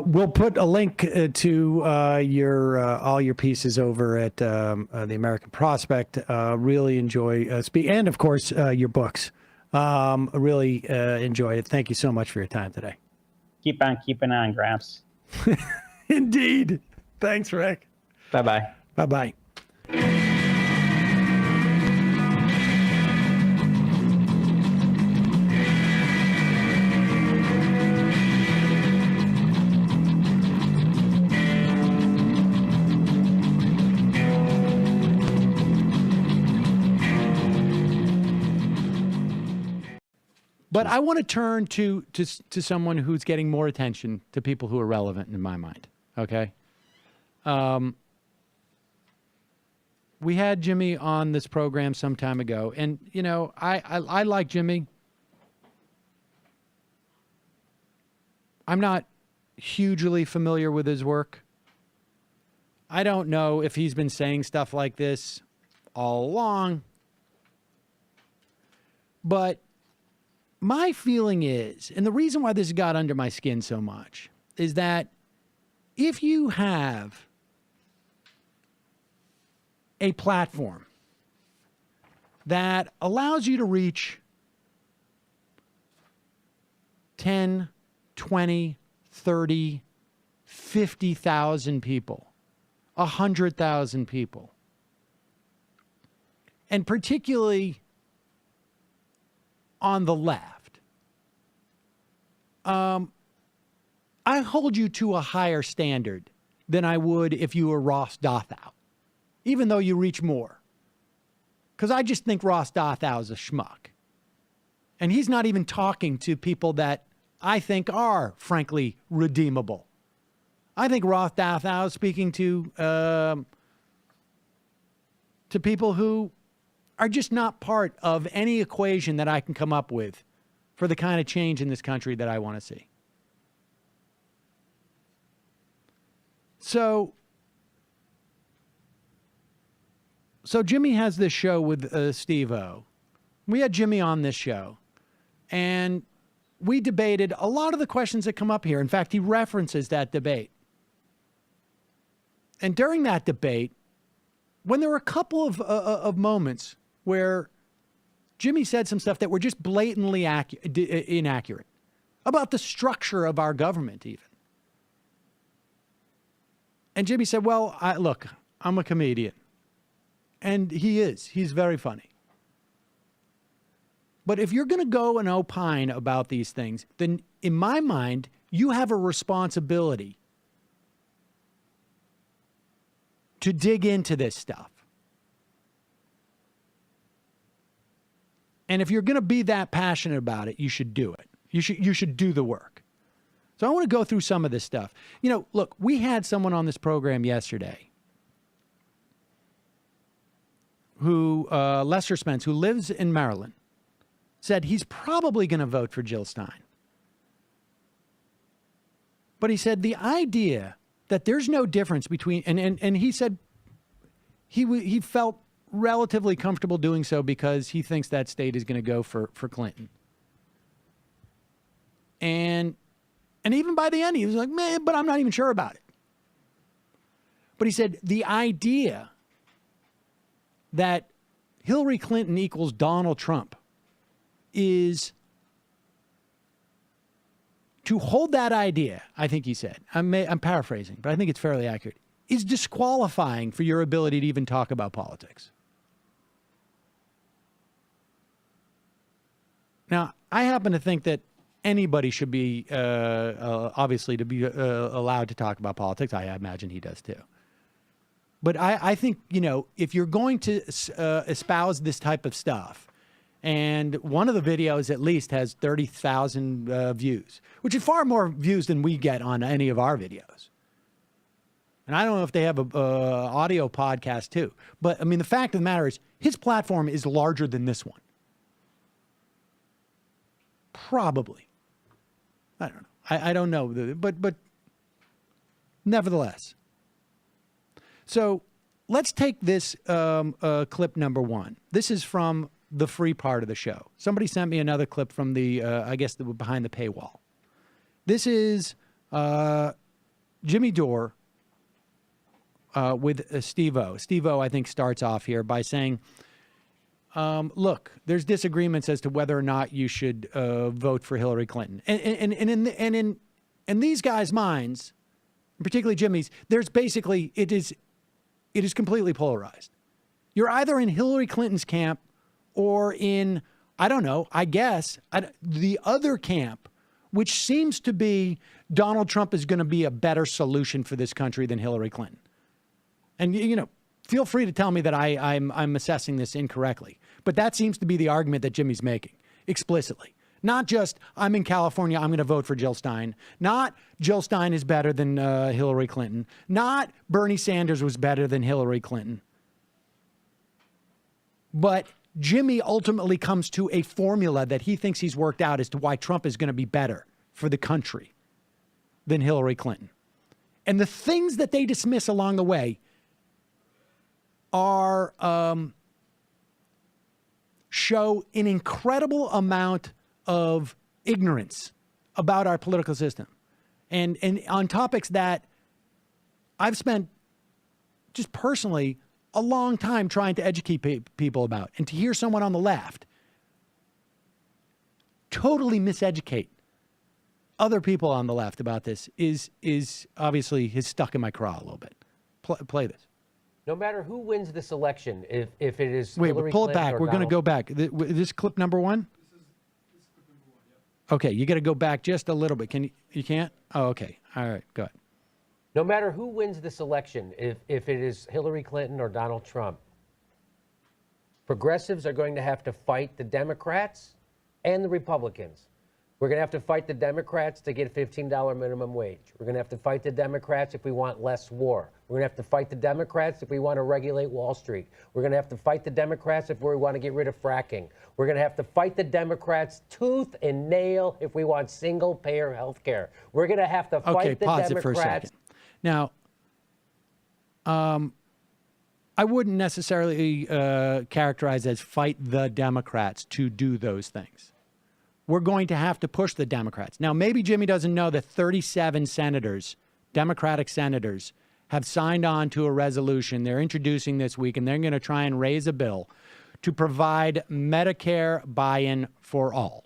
we'll put a link to all your pieces over at the American Prospect. Really enjoy and of course your books. Really enjoyed it. Thank you so much for your time today. Keep on keeping on, Gramps. Indeed. Thanks, Rick. Bye-bye. Bye-bye. But I want to turn to someone who's getting more attention, to people who are relevant in my mind. Okay. We had Jimmy on this program some time ago, and I like Jimmy. I'm not hugely familiar with his work. I don't know if he's been saying stuff like this all along, but my feeling is, and the reason why this got under my skin so much, is that if you have a platform that allows you to reach 10, 20, 30, 50,000 people, 100,000 people, and particularly on the left, I hold you to a higher standard than I would if you were Ross Dothow, even though you reach more. Because I just think Ross Dothow is a schmuck. And he's not even talking to people that I think are, frankly, redeemable. I think Ross Dothow is speaking to people who are just not part of any equation that I can come up with for the kind of change in this country that I want to see. So Jimmy has this show with Steve-O. We had Jimmy on this show, and we debated a lot of the questions that come up here. In fact, he references that debate. And during that debate, when there were a couple of moments where Jimmy said some stuff that were just blatantly inaccurate about the structure of our government even. And Jimmy said, well, look, I'm a comedian. And he is. He's very funny. But if you're going to go and opine about these things, then in my mind, you have a responsibility to dig into this stuff And if you're going to be that passionate about it, you should do it. You should do the work. So I want to go through some of this stuff. You know, look, we had someone on this program yesterday who, Lester Spence, who lives in Maryland, said he's probably going to vote for Jill Stein. But he said the idea that there's no difference between, and he said he felt relatively comfortable doing so because he thinks that state is going to go for Clinton. And even by the end, he was like, man, but I'm not even sure about it. But he said the idea that Hillary Clinton equals Donald Trump is to hold that idea, I think he said, I'm paraphrasing, but I think it's fairly accurate, is disqualifying for your ability to even talk about politics. Now, I happen to think that anybody should be, obviously, to be allowed to talk about politics. I imagine he does too. But I think, you know, if you're going to espouse this type of stuff, and one of the videos at least has 30,000 views, which is far more views than we get on any of our videos. And I don't know if they have a audio podcast too. But, I mean, the fact of the matter is his platform is larger than this one. Probably. I don't know. I don't know. But nevertheless. So let's take this clip number one. This is from the free part of the show. Somebody sent me another clip from the, I guess, the behind the paywall. This is Jimmy Dore with Steve-O. Steve-O, I think, starts off here by saying, look, there's disagreements as to whether or not you should vote for Hillary Clinton. And in these guys' minds, particularly Jimmy's, there's basically, it is completely polarized. You're either in Hillary Clinton's camp or in, I don't know, I guess, the other camp, which seems to be Donald Trump is going to be a better solution for this country than Hillary Clinton. And, you know, feel free to tell me that I'm assessing this incorrectly. But that seems to be the argument that Jimmy's making explicitly. Not just, I'm in California, I'm going to vote for Jill Stein. Not Jill Stein is better than Hillary Clinton. Not Bernie Sanders was better than Hillary Clinton. But Jimmy ultimately comes to a formula that he thinks he's worked out as to why Trump is going to be better for the country than Hillary Clinton. And the things that they dismiss along the way are show an incredible amount of ignorance about our political system. And on topics that I've spent just personally a long time trying to educate people about. And to hear someone on the left totally miseducate other people on the left about this is obviously has stuck in my craw a little bit. Play this. No matter who wins this election, if it is Wait, Hillary pull it Clinton back. or We're going to Donald go back. This clip number one? This is clip number one, yeah. Okay, you got to go back just a little bit. Can you can't? Oh, okay. All right, go ahead. No matter who wins this election, if it is Hillary Clinton or Donald Trump, progressives are going to have to fight the Democrats and the Republicans. We're going to have to fight the Democrats to get a $15 minimum wage. We're going to have to fight the Democrats if we want less war. We're going to have to fight the Democrats if we want to regulate Wall Street. We're going to have to fight the Democrats if we want to get rid of fracking. We're going to have to fight the Democrats tooth and nail if we want single-payer health care. We're going to have to fight the pause Democrats. it for a second. Now, I wouldn't necessarily characterize as fight the Democrats to do those things. We're going to have to push the Democrats. Now, maybe Jimmy doesn't know that 37 senators, Democratic senators, have signed on to a resolution they're introducing this week, and they're going to try and raise a bill to provide Medicare buy-in for all.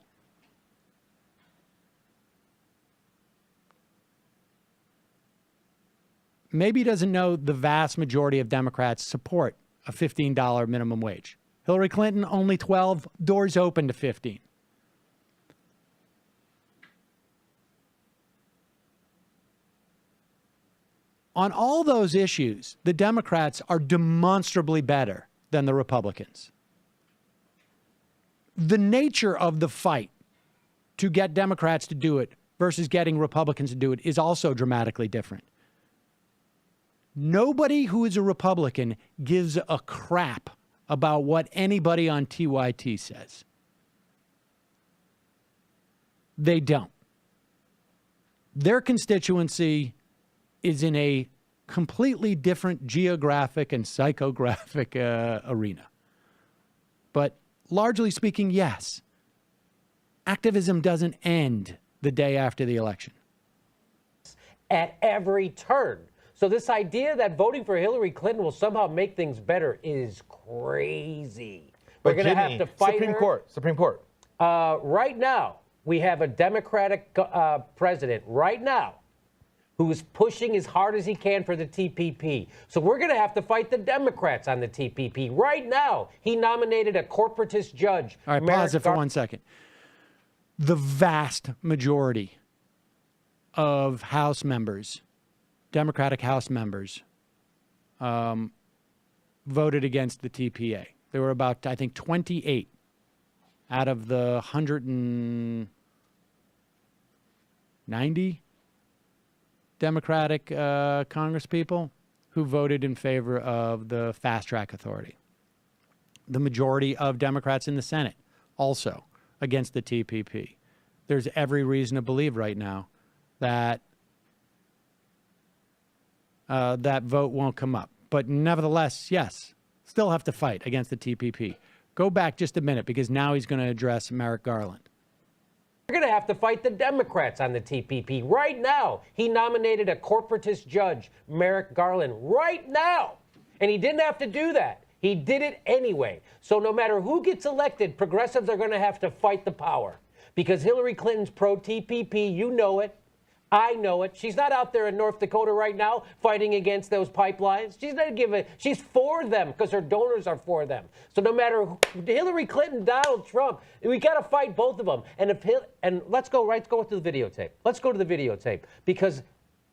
Maybe he doesn't know the vast majority of Democrats support a $15 minimum wage. Hillary Clinton, only 12, doors open to 15. On all those issues, the Democrats are demonstrably better than the Republicans. the nature of the fight to get Democrats to do it versus getting Republicans to do it is also dramatically different. Nobody who is a Republican gives a crap about what anybody on TYT says. They don't. Their constituency is in a completely different geographic and psychographic arena. But largely speaking, yes, activism doesn't end the day after the election. At every turn. So this idea that voting for Hillary Clinton will somehow make things better is crazy. We're going to have to fight Supreme Court. Right now, we have a Democratic president right now who is pushing as hard as he can for the TPP. So we're going to have to fight the Democrats on the TPP. Right now, he nominated a corporatist judge. All right, pause it for 1 second. The vast majority of House members, Democratic House members, voted against the TPA. There were about, I think, 28 out of the 190 Democratic Congress people who voted in favor of the Fast Track Authority. The majority of Democrats in the Senate also against the TPP. There's every reason to believe right now that that vote won't come up. But nevertheless, yes, still have to fight against the TPP. Go back just a minute because now he's going to address Merrick Garland. We're going to have to fight the Democrats on the TPP. Right now, he nominated a corporatist judge, Merrick Garland, right now. And he didn't have to do that. He did it anyway. So no matter who gets elected, progressives are going to have to fight the power. Because Hillary Clinton's pro-TPP, you know it. I know it. She's not out there in North Dakota right now fighting against those pipelines. She's not she's for them because her donors are for them. So no matter who, Hillary Clinton, Donald Trump, we got to fight both of them. And let's go to the videotape. Let's go to the videotape because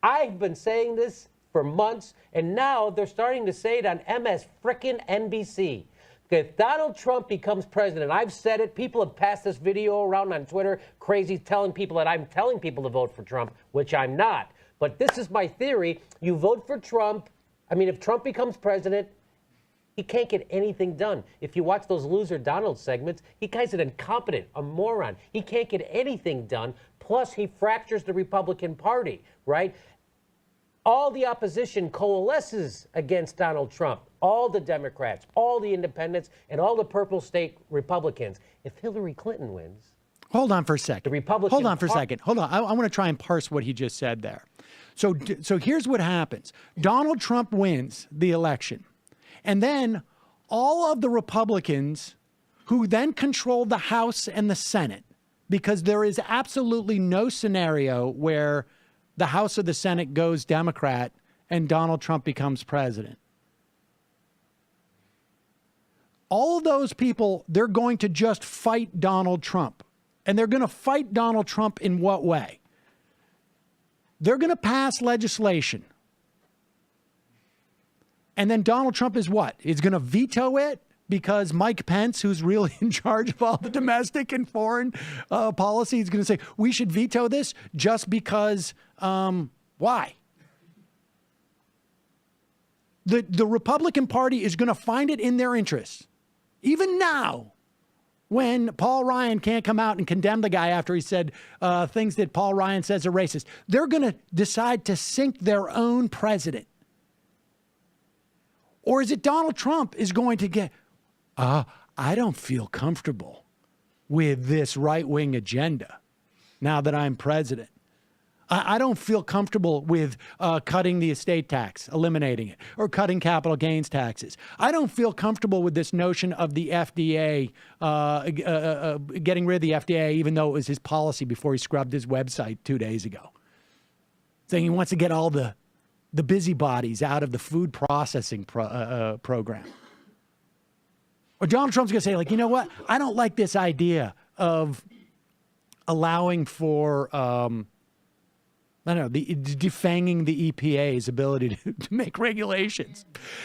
I've been saying this for months, and now they're starting to say it on MS frickin' NBC. If Donald Trump becomes president, I've said it, people have passed this video around on Twitter, crazy, telling people that I'm telling people to vote for Trump, which I'm not. But this is my theory. You vote for Trump. I mean, if Trump becomes president, he can't get anything done. If you watch those loser Donald segments, he guy's an incompetent, a moron. He can't get anything done. Plus, he fractures the Republican Party, right? All the opposition coalesces against Donald Trump. All the Democrats, all the independents, and all the purple state Republicans. If Hillary Clinton wins... Hold on for a second. The Republican Hold on for a second. Hold on. I want to try and parse what he just said there. So here's what happens. Donald Trump wins the election. And then all of the Republicans who then control the House and the Senate, because there is absolutely no scenario where the House or the Senate goes Democrat and Donald Trump becomes president. All of those people, they're going to just fight Donald Trump. And they're going to fight Donald Trump in what way? They're going to pass legislation. And then Donald Trump is what? He's going to veto it because Mike Pence, who's really in charge of all the domestic and foreign policy, is going to say, we should veto this just because, why? The Republican Party is going to find it in their interest. Even now, when Paul Ryan can't come out and condemn the guy after he said things that Paul Ryan says are racist, they're going to decide to sink their own president. Or is it Donald Trump is going to get, I don't feel comfortable with this right-wing agenda now that I'm president. I don't feel comfortable with cutting the estate tax, eliminating it, or cutting capital gains taxes. I don't feel comfortable with this notion of the FDA, getting rid of the FDA, even though it was his policy before he scrubbed his website 2 days ago. Saying he wants to get all the busybodies out of the food processing program. Or Donald Trump's going to say, like, you know what? I don't like this idea of allowing for I don't know, defanging the EPA's ability to make regulations.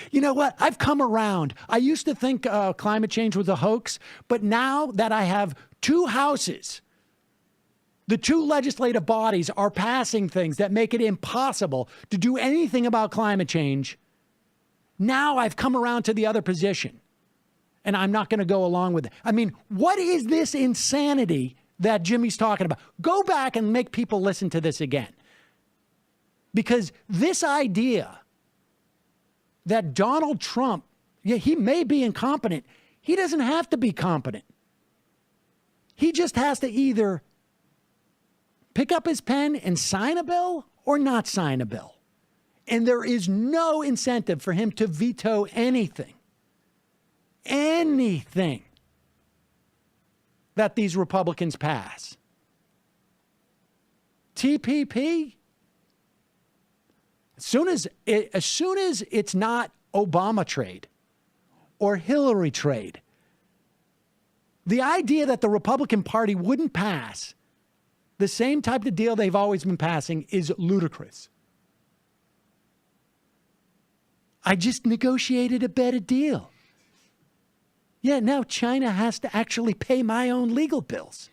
You know what? I've come around. I used to think climate change was a hoax, but now that I have two houses, the two legislative bodies are passing things that make it impossible to do anything about climate change. Now I've come around to the other position, and I'm not going to go along with it. I mean, what is this insanity that Jimmy's talking about? Go back and make people listen to this again. Because this idea that Donald Trump, yeah, he may be incompetent. He doesn't have to be competent. He just has to either pick up his pen and sign a bill or not sign a bill. And there is no incentive for him to veto anything that these Republicans pass. TPP, as soon as it's not Obama trade or Hillary trade, the idea that the Republican Party wouldn't pass the same type of deal they've always been passing is ludicrous. I just negotiated a better deal. Yeah, now China has to actually pay my own legal bills.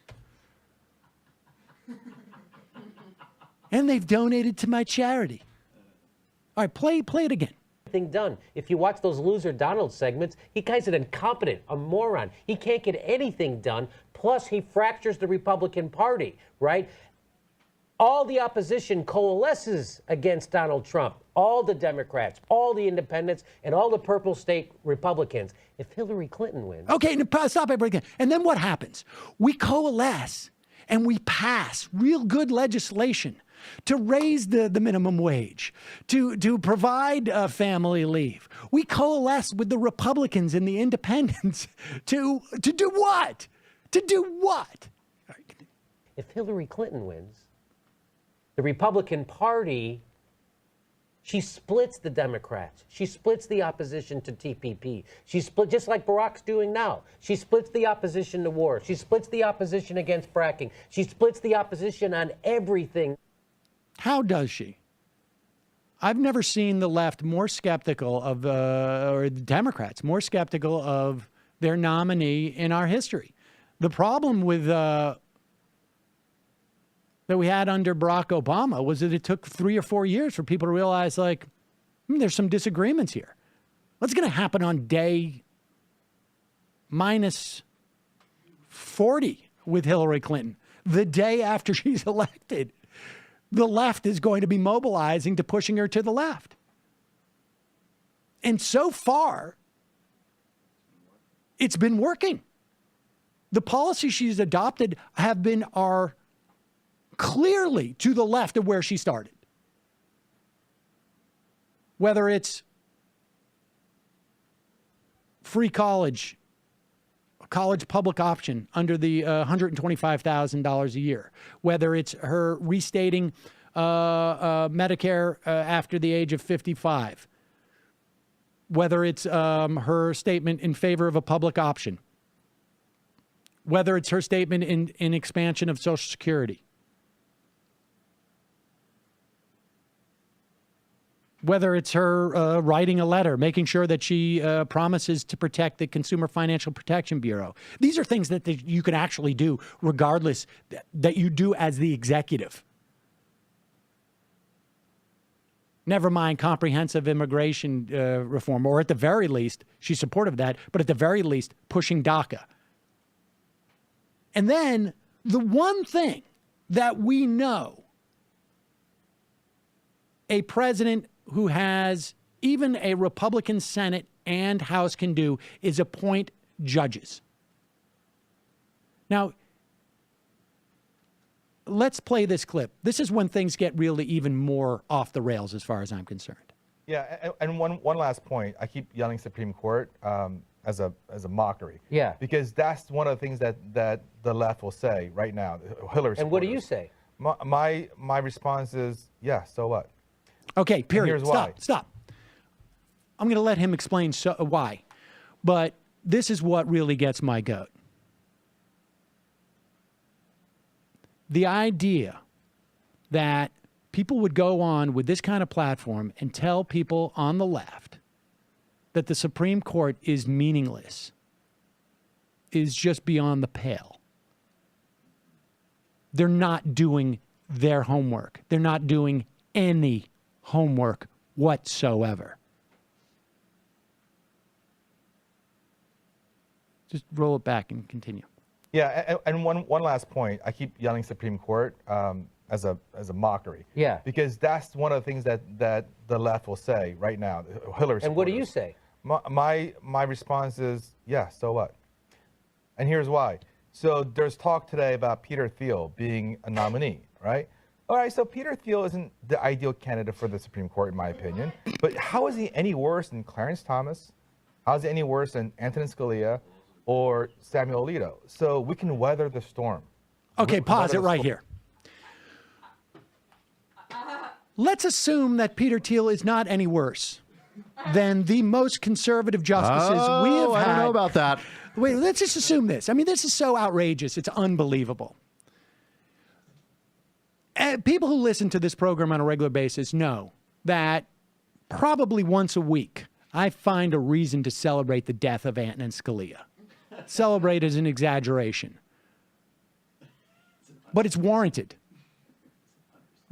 And they've donated to my charity. All right, play it again. Thing done. If you watch those loser Donald segments, he guy's an incompetent, a moron. He can't get anything done. Plus, he fractures the Republican Party, right? All the opposition coalesces against Donald Trump. All the Democrats, all the independents, and all the purple state Republicans. If Hillary Clinton wins... Okay, stop it again. And then what happens? We coalesce and we pass real good legislation to raise the minimum wage, to provide family leave. We coalesce with the Republicans and the independents to do what? To do what? If Hillary Clinton wins, the Republican Party, she splits the Democrats. She splits the opposition to TPP. She split, just like Barack's doing now. She splits the opposition to war. She splits the opposition against fracking. She splits the opposition on everything. How does she? I've never seen the left more skeptical of, or the Democrats more skeptical of their nominee in our history. The problem with that we had under Barack Obama was that it took 3 or 4 years for people to realize, like, there's some disagreements here. What's going to happen on day minus 40 with Hillary Clinton? The day after she's elected, the left is going to be mobilizing to pushing her to the left. And so far, it's been working. The policies she's adopted are clearly to the left of where she started. Whether it's free college public option under the $125,000 a year, whether it's her restating Medicare after the age of 55, whether it's her statement in favor of a public option, whether it's her statement in expansion of Social Security, whether it's her writing a letter, making sure that she promises to protect the Consumer Financial Protection Bureau. These are things that you can actually do regardless that you do as the executive. Never mind comprehensive immigration reform, or at the very least, she's supportive of that, but at the very least, pushing DACA. And then the one thing that we know a president who has even a Republican Senate and House can do is appoint judges. Now, let's play this clip. This is when things get really even more off the rails as far as I'm concerned. Yeah, and one last point. I keep yelling Supreme Court as a mockery. Yeah. Because that's one of the things that the left will say right now. Hillary. And what do you say? My response is, yeah, so what? Okay, period. Here's why. Stop. I'm going to let him explain why. But this is what really gets my goat. The idea that people would go on with this kind of platform and tell people on the left that the Supreme Court is meaningless is just beyond the pale. They're not doing their homework. They're not doing any homework whatsoever. Just roll it back and continue. Yeah, and one last point. I keep yelling Supreme Court as a mockery. Yeah. Because that's one of the things that the left will say right now. Hillary supporters. And what do you say? My response is, yeah, so what? And here's why. So there's talk today about Peter Thiel being a nominee, right? All right, so Peter Thiel isn't the ideal candidate for the Supreme Court, in my opinion. But how is he any worse than Clarence Thomas? How is he any worse than Antonin Scalia or Samuel Alito? So we can weather the storm. Okay, pause it right here. Let's assume that Peter Thiel is not any worse than the most conservative justices we have had. I don't know about that. Wait, let's just assume this. I mean, this is so outrageous. It's unbelievable. And people who listen to this program on a regular basis know that probably once a week, I find a reason to celebrate the death of Antonin Scalia. Celebrate is an exaggeration. But it's warranted.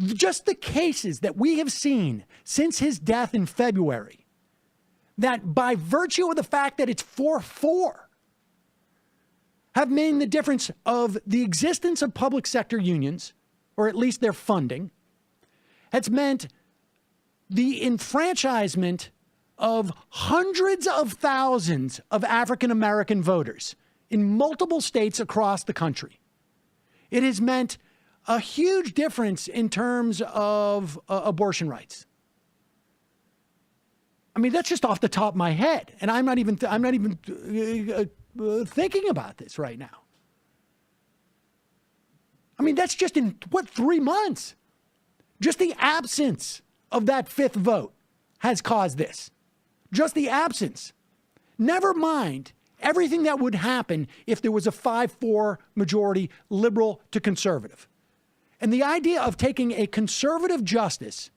Just the cases that we have seen since his death in February, that by virtue of the fact that it's 4-4, have made the difference of the existence of public sector unions, or at least their funding. It's meant the enfranchisement of hundreds of thousands of African-American voters in multiple states across the country. It has meant a huge difference in terms of abortion rights. I mean, that's just off the top of my head, and I'm not even thinking about this right now. I mean, that's just in, 3 months? Just the absence of that fifth vote has caused this. Just the absence. Never mind everything that would happen if there was a 5-4 majority, liberal to conservative. And the idea of taking a conservative justice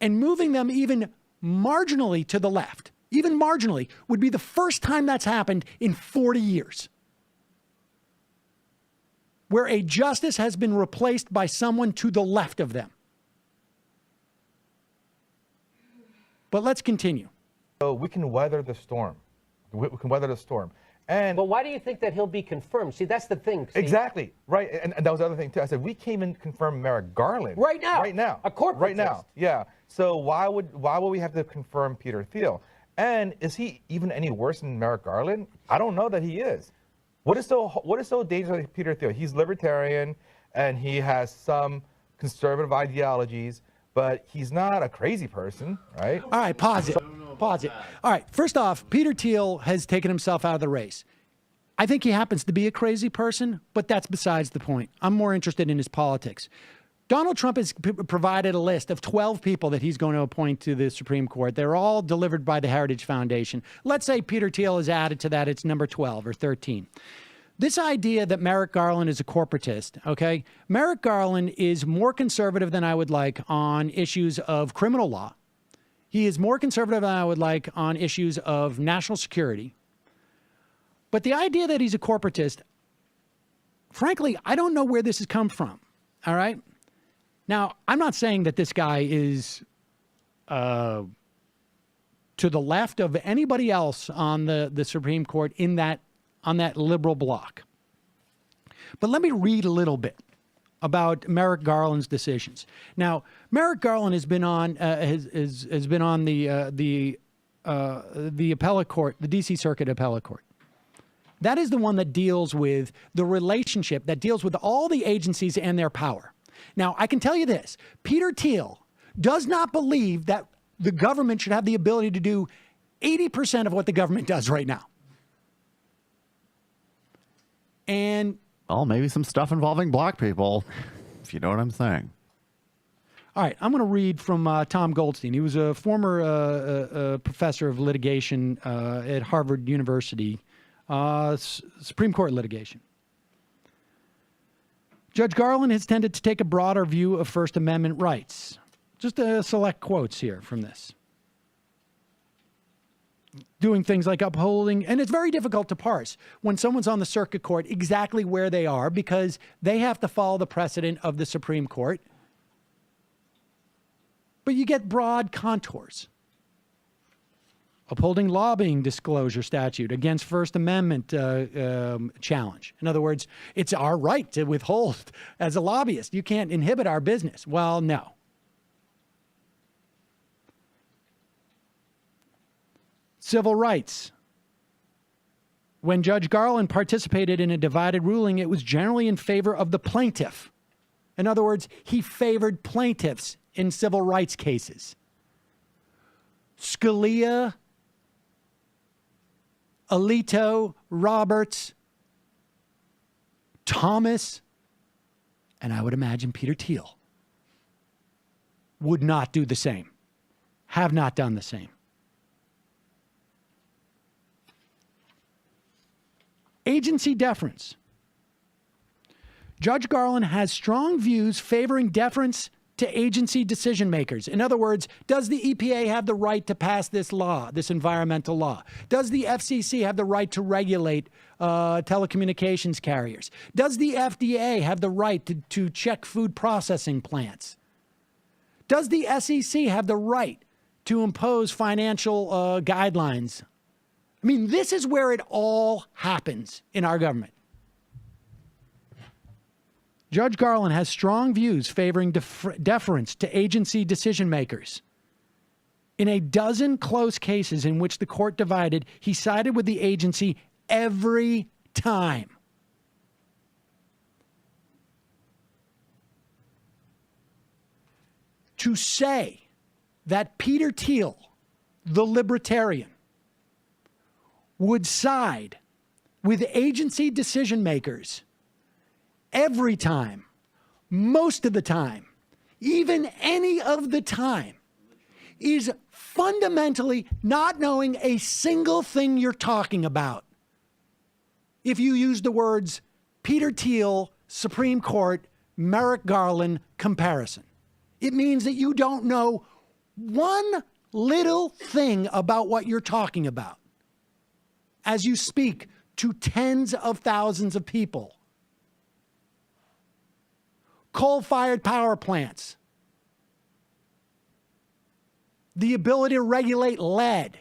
and moving them even marginally to the left, even marginally, would be the first time that's happened in 40 years. Where a justice has been replaced by someone to the left of them. But let's continue. So we can weather the storm. We can weather the storm. And But why do you think that he'll be confirmed? See, that's the thing. See? exactly, right. And that was the other thing, too. I said, we came and confirmed Merrick Garland. Right now. Right now. A corporatist. Right now, yeah. So why would we have to confirm Peter Thiel? And is he even any worse than Merrick Garland? I don't know that he is. What is so dangerous with Peter Thiel? He's libertarian, and he has some conservative ideologies, but he's not a crazy person, right? All right, pause it. Pause it. All right, first off, Peter Thiel has taken himself out of the race. I think he happens to be a crazy person, but that's besides the point. I'm more interested in his politics. Donald Trump has provided a list of 12 people that he's going to appoint to the Supreme Court. They're all delivered by the Heritage Foundation. Let's say Peter Thiel is added to that. It's number 12 or 13. This idea that Merrick Garland is a corporatist, okay? Merrick Garland is more conservative than I would like on issues of criminal law. He is more conservative than I would like on issues of national security. But the idea that he's a corporatist, frankly, I don't know where this has come from, all right? Now, I'm not saying that this guy is to the left of anybody else on the Supreme Court on that liberal bloc. But let me read a little bit about Merrick Garland's decisions. Now, Merrick Garland has been on has been on the appellate court, the D.C. Circuit Appellate Court. That is the one that deals with the relationship, that deals with all the agencies and their power. Now, I can tell you this. Peter Thiel does not believe that the government should have the ability to do 80% of what the government does right now. And Well, maybe some stuff involving black people, if you know what I'm saying. all right, I'm going to read from Tom Goldstein. He was a former professor of litigation at Harvard University, Supreme Court litigation. Judge Garland has tended to take a broader view of First Amendment rights. Just select quotes here from this. Doing things like upholding, and it's very difficult to parse when someone's on the circuit court exactly where they are because they have to follow the precedent of the Supreme Court. But you get broad contours. Upholding lobbying disclosure statute against First Amendment challenge. In other words, it's our right to withhold as a lobbyist. You can't inhibit our business. Well, no. Civil rights. When Judge Garland participated in a divided ruling, it was generally in favor of the plaintiff. In other words, he favored plaintiffs in civil rights cases. Scalia, Alito, Roberts, Thomas, and I would imagine Peter Thiel would not do the same, have not done the same. Agency deference. Judge Garland has strong views favoring deference to agency decision makers. In other words, does the EPA have the right to pass this law, this environmental law? Does the FCC have the right to regulate telecommunications carriers? Does the FDA have the right to check food processing plants? Does the SEC have the right to impose financial guidelines? I mean, this is where it all happens in our government. Judge Garland has strong views favoring deference to agency decision makers. In a dozen close cases in which the court divided, he sided with the agency every time. To say that Peter Thiel, the libertarian, would side with agency decision makers every time, most of the time, even any of the time, is fundamentally not knowing a single thing you're talking about. If you use the words Peter Thiel, Supreme Court, Merrick Garland comparison, it means that you don't know one little thing about what you're talking about as you speak to tens of thousands of people. Coal-fired power plants, the ability to regulate lead,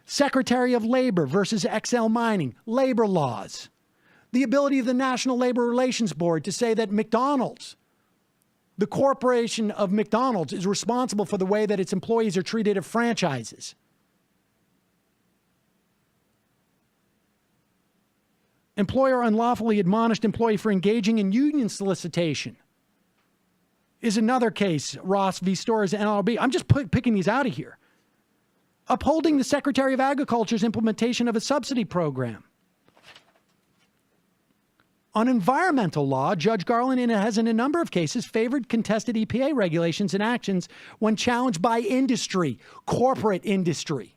Secretary of Labor versus XL Mining, labor laws, the ability of the National Labor Relations Board to say that McDonald's, the corporation of McDonald's, is responsible for the way that its employees are treated at franchises. Employer unlawfully admonished employee for engaging in union solicitation is another case, Ross v. Storrs NLRB. I'm just picking these out of here. Upholding the Secretary of Agriculture's implementation of a subsidy program. On environmental law, Judge Garland has in a number of cases favored contested EPA regulations and actions when challenged by industry, corporate industry.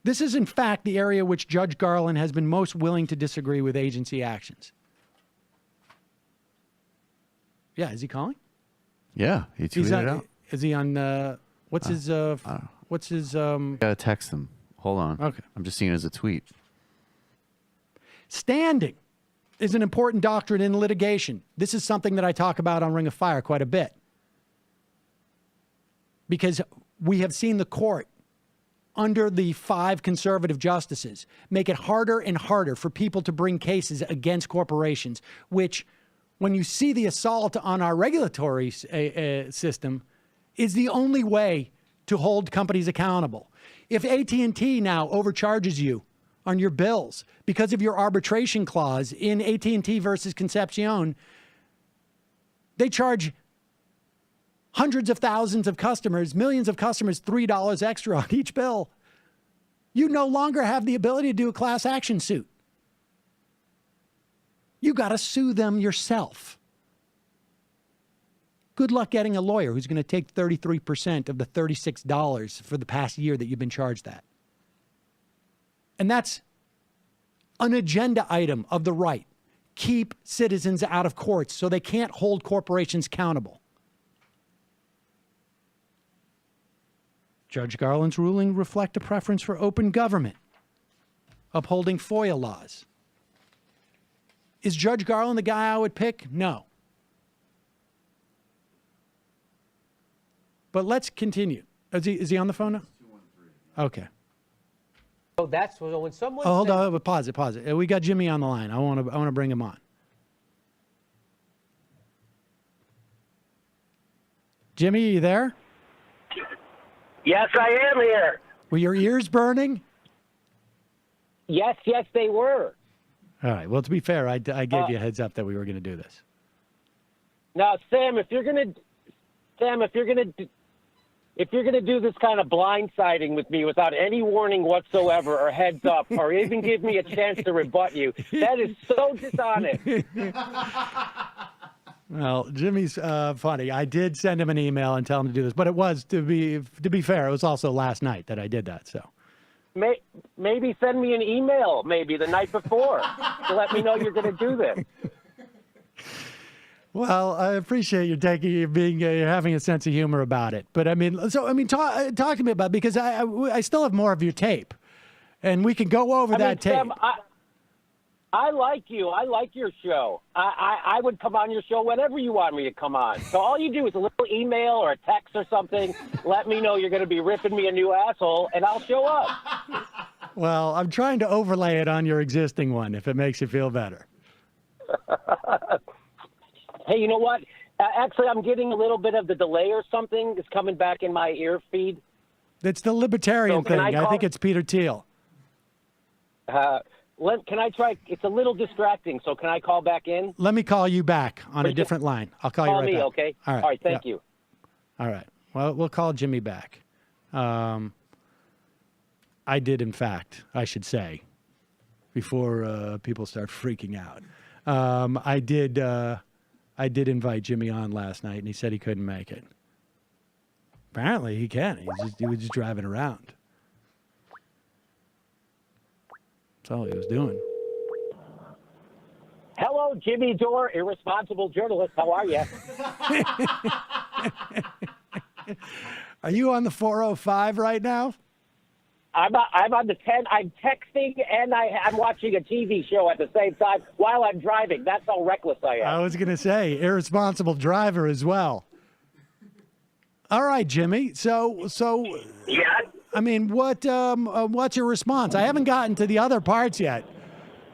This is, in fact, the area which Judge Garland has been most willing to disagree with agency actions. Yeah, is he calling? Yeah, he tweeted it out. Is he on, what's his, Gotta text him. Hold on. Okay. I'm just seeing it as a tweet. Standing is an important doctrine in litigation. This is something that I talk about on Ring of Fire quite a bit. Because we have seen the court, under the 5 conservative justices, make it harder and harder for people to bring cases against corporations, which, when you see the assault on our regulatory system, is the only way to hold companies accountable. If AT&T now overcharges you on your bills because of your arbitration clause in AT&T versus Concepcion, they charge hundreds of thousands of customers, millions of customers, $3 extra on each bill. You no longer have the ability to do a class action suit. You got to sue them yourself. Good luck getting a lawyer who's going to take 33% of the $36 for the past year that you've been charged that. And that's an agenda item of the right. Keep citizens out of courts so they can't hold corporations accountable. Judge Garland's ruling reflect a preference for open government, upholding FOIA laws. Is Judge Garland the guy I would pick? No. But let's continue. Is he on the phone now? Okay. So that's when someone. Oh, hold on. Pause it. We got Jimmy on the line. I want to bring him on. Jimmy, are you there? Yes, I am here. Were your ears burning? Yes, they were. All right. Well, to be fair, I gave you a heads up that we were going to do this. Now, Sam, if you're gonna do this kind of blindsiding with me without any warning whatsoever or heads up or even give me a chance to rebut you, that is so dishonest. Well, Jimmy's funny. I did send him an email and tell him to do this, but it was, to be fair, it was also last night that I did that. So Maybe send me an email maybe the night before to let me know you're going to do this. Well, I appreciate you you're having a sense of humor about it. But talk to me about it, because I still have more of your tape, and we can go over that tape. Sam, I like you. I like your show. I would come on your show whenever you want me to come on. So all you do is a little email or a text or something. Let me know you're going to be ripping me a new asshole, and I'll show up. Well, I'm trying to overlay it on your existing one, if it makes you feel better. Hey, you know what? Actually, I'm getting a little bit of the delay or something. It's coming back in my ear feed. It's the libertarian thing. I think it's Peter Thiel. Can I try? It's a little distracting, so can I call back in? Let me call you back on a different line. I'll call you right back. Okay? All right. All right, thank you. All right. Well, we'll call Jimmy back. I did, in fact, I should say, before people start freaking out. I did invite Jimmy on last night, and he said he couldn't make it. Apparently, he can. He was just driving around. That's all he was doing. Hello, Jimmy Dore, irresponsible journalist. How are you? Are you on the 405 right now? I'm on the 10. I'm texting and I'm watching a TV show at the same time while I'm driving. That's how reckless I am. I was going to say, irresponsible driver as well. All right, Jimmy. So Yeah. I mean, what's your response? I haven't gotten to the other parts yet,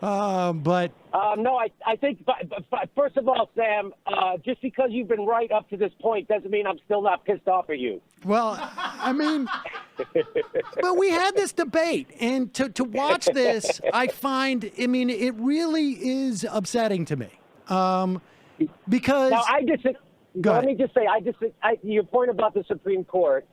but no, I think. But first of all, Sam, just because you've been right up to this point doesn't mean I'm still not pissed off at you. Well, I mean, but we had this debate, and to watch this, I find, I mean, it really is upsetting to me, because. Now, let me just say, your point about the Supreme Court.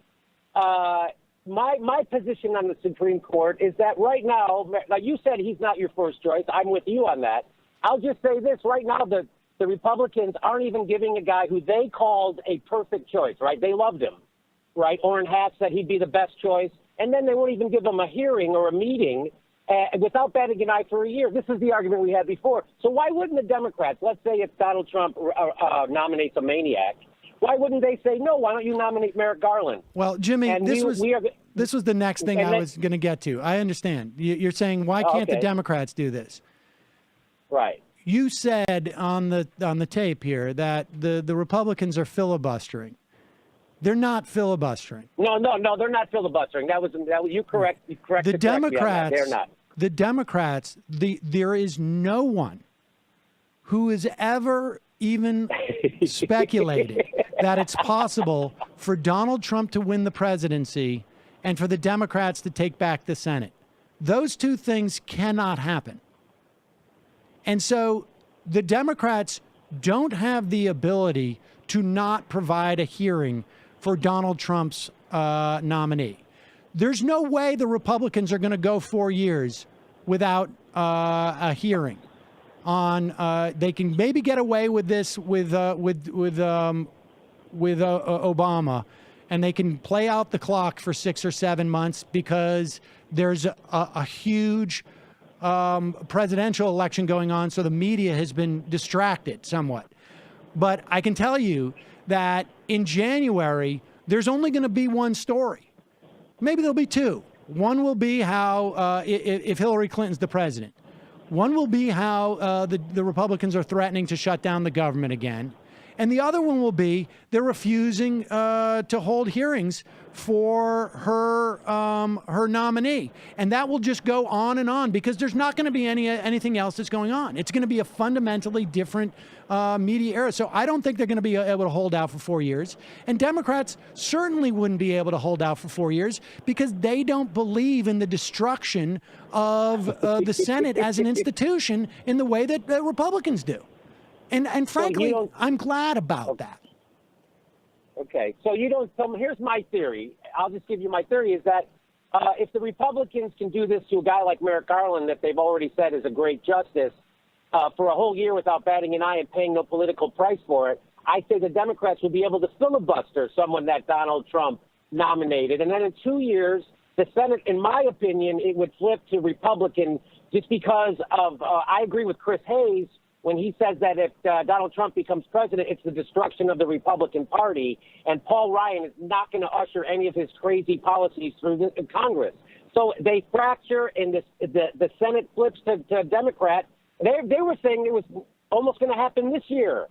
My position on the Supreme Court is that right now you said he's not your first choice. I'm with you on that. I'll just say this. Right now, the Republicans aren't even giving a guy who they called a perfect choice, right? They loved him, right? Orrin Hatch said he'd be the best choice. And then they won't even give him a hearing or a meeting without batting an eye for a year. This is the argument we had before. So why wouldn't the Democrats, let's say if Donald Trump nominates a maniac, why wouldn't they say, no, why don't you nominate Merrick Garland? Well, Jimmy, and this was the next thing I was going to get to. I understand. You're saying, why can't the Democrats do this? Right. You said on the tape here that the Republicans are filibustering. They're not filibustering. No, they're not filibustering. That was you correct. You correct. The Democrats, they're not. The Democrats, there is no one who has ever even speculated that it's possible for Donald Trump to win the presidency and for the Democrats to take back the Senate. Those two things cannot happen. And so the Democrats don't have the ability to not provide a hearing for Donald Trump's nominee. There's no way the Republicans are going to go 4 years without a hearing on. They can maybe get away with this with Obama, and they can play out the clock for 6 or 7 months because there's a huge presidential election going on, so the media has been distracted somewhat. But I can tell you that in January, there's only going to be one story. Maybe there'll be two. One will be how if Hillary Clinton's the president. One will be how the Republicans are threatening to shut down the government again. And the other one will be they're refusing to hold hearings for her nominee. And that will just go on and on because there's not going to be anything else that's going on. It's going to be a fundamentally different media era. So I don't think they're going to be able to hold out for 4 years. And Democrats certainly wouldn't be able to hold out for 4 years because they don't believe in the destruction of the Senate as an institution in the way that Republicans do. And frankly, I'm glad about that. Okay, so you don't. So here's my theory. I'll just give you my theory: is that if the Republicans can do this to a guy like Merrick Garland, that they've already said is a great justice, for a whole year without batting an eye and paying no political price for it, I say the Democrats will be able to filibuster someone that Donald Trump nominated, and then in 2 years, the Senate, in my opinion, it would flip to Republican just because of. I agree with Chris Hayes when he says that if Donald Trump becomes president, it's the destruction of the Republican Party, and Paul Ryan is not going to usher any of his crazy policies through Congress. So they fracture, and the Senate flips to Democrat. They were saying it was almost going to happen this year.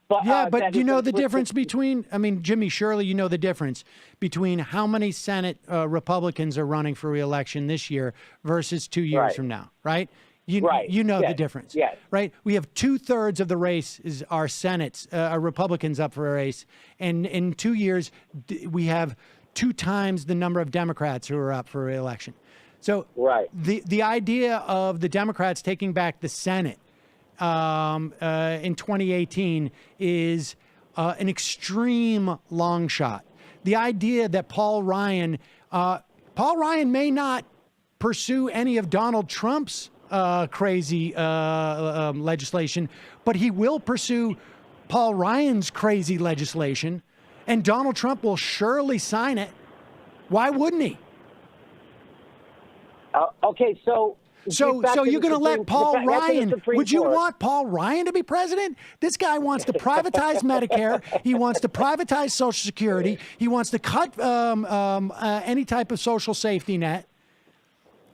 But, yeah, but you know the difference between, I mean, Jimmy, surely you know the difference between how many Senate Republicans are running for re-election this year versus 2 years from now, right? You know the difference, right? We have 2/3 of the race is our Senate's Republicans up for a race, and in 2 years we have 2 times the number of Democrats who are up for re-election. So the idea of the Democrats taking back the Senate in 2018 is an extreme long shot. The idea that Paul Ryan may not pursue any of Donald Trump's crazy legislation, but he will pursue Paul Ryan's crazy legislation, and Donald Trump will surely sign it. Why wouldn't he? Okay, so you're going to let Paul Ryan, would you want Paul Ryan to be president? This guy wants to privatize Medicare. He wants to privatize Social Security. He wants to cut any type of social safety net.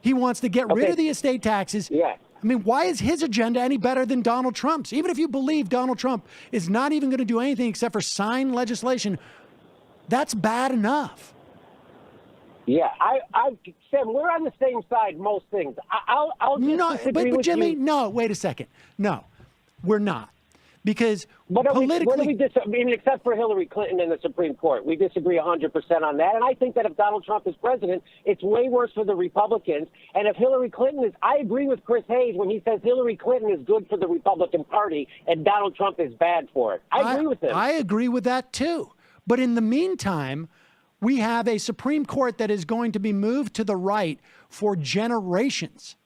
He wants to get rid of the estate taxes. Yeah. I mean, why is his agenda any better than Donald Trump's? Even if you believe Donald Trump is not even going to do anything except for sign legislation, that's bad enough. Yeah, Sam, we're on the same side most things. I'll just disagree with Jimmy, you. no, wait a second. No, we're not. Because politically, except for Hillary Clinton and the Supreme Court, we disagree 100% on that. And I think that if Donald Trump is president, it's way worse for the Republicans. And if Hillary Clinton is, I agree with Chris Hayes when he says Hillary Clinton is good for the Republican Party and Donald Trump is bad for it. I agree with him. I agree with that too. But in the meantime, we have a Supreme Court that is going to be moved to the right for generations.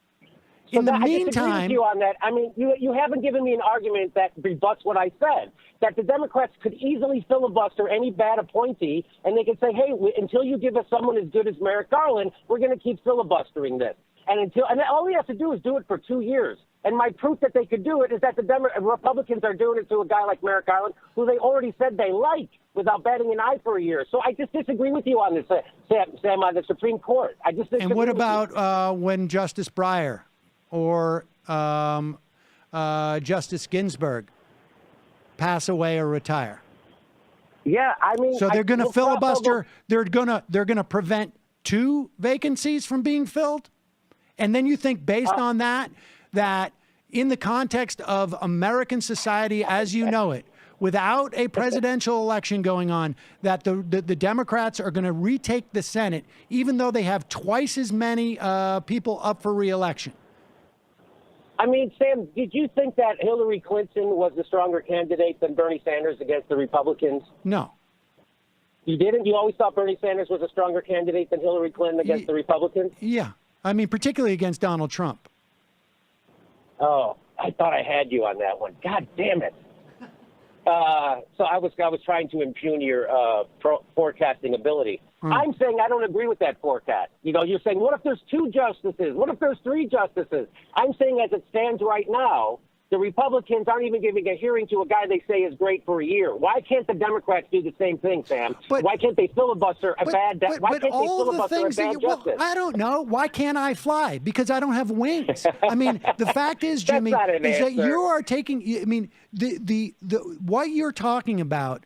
So in the I disagree meantime, with you on that. I mean, you haven't given me an argument that rebuts what I said, that the Democrats could easily filibuster any bad appointee, and they could say, hey, until you give us someone as good as Merrick Garland, we're going to keep filibustering this. And all we have to do is do it for 2 years. And my proof that they could do it is that the Republicans are doing it to a guy like Merrick Garland, who they already said they like, without batting an eye for a year. So I just disagree with you on this, Sam, on the Supreme Court. I just disagree. And what about when Justice Breyer or Justice Ginsburg pass away or retire? Yeah, I mean, so they're going to filibuster. They're going to prevent 2 vacancies from being filled, and then you think, based on that in the context of American society as you know it, without a presidential election going on, that the Democrats are going to retake the Senate, even though they have twice as many people up for re-election? I mean, Sam, did you think that Hillary Clinton was the stronger candidate than Bernie Sanders against the Republicans? No. You didn't? You always thought Bernie Sanders was a stronger candidate than Hillary Clinton against the Republicans? Yeah. I mean, particularly against Donald Trump. Oh, I thought I had you on that one. God damn it. So I was trying to impugn your forecasting ability. I'm saying I don't agree with that forecast. You know, you're saying, what if there's 2 justices? What if there's 3 justices? I'm saying as it stands right now, the Republicans aren't even giving a hearing to a guy they say is great for a year. Why can't the Democrats do the same thing, Sam? Why can't they filibuster a bad justice? I don't know. Why can't I fly? Because I don't have wings. I mean, the fact is, Jimmy, is that you are taking. I mean, the what you're talking about.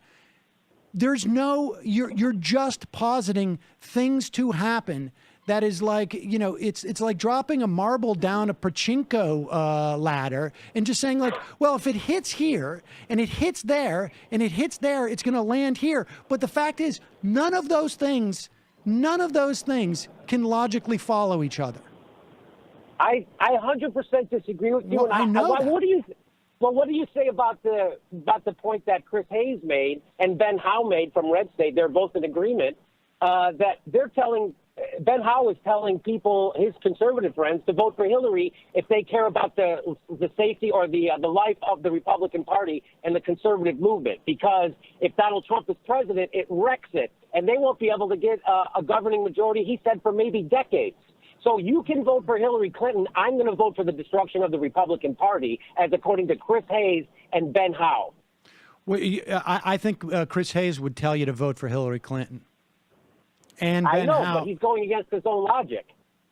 There's no. You're just positing things to happen. That is like, you know, it's like dropping a marble down a pachinko ladder and just saying like, well, if it hits here and it hits there and it hits there, it's going to land here. But the fact is, none of those things can logically follow each other. I 100% disagree with you. Well, I know that. What do you say about the point that Chris Hayes made and Ben Howe made from Red State? They're both in agreement that they're telling. Ben Howe is telling people, his conservative friends, to vote for Hillary if they care about the safety or the life of the Republican Party and the conservative movement. Because if Donald Trump is president, it wrecks it, and they won't be able to get a governing majority, he said, for maybe decades. So you can vote for Hillary Clinton. I'm going to vote for the destruction of the Republican Party, as according to Chris Hayes and Ben Howe. Well, I think Chris Hayes would tell you to vote for Hillary Clinton. And I Ben know, Howe, but he's going against his own logic.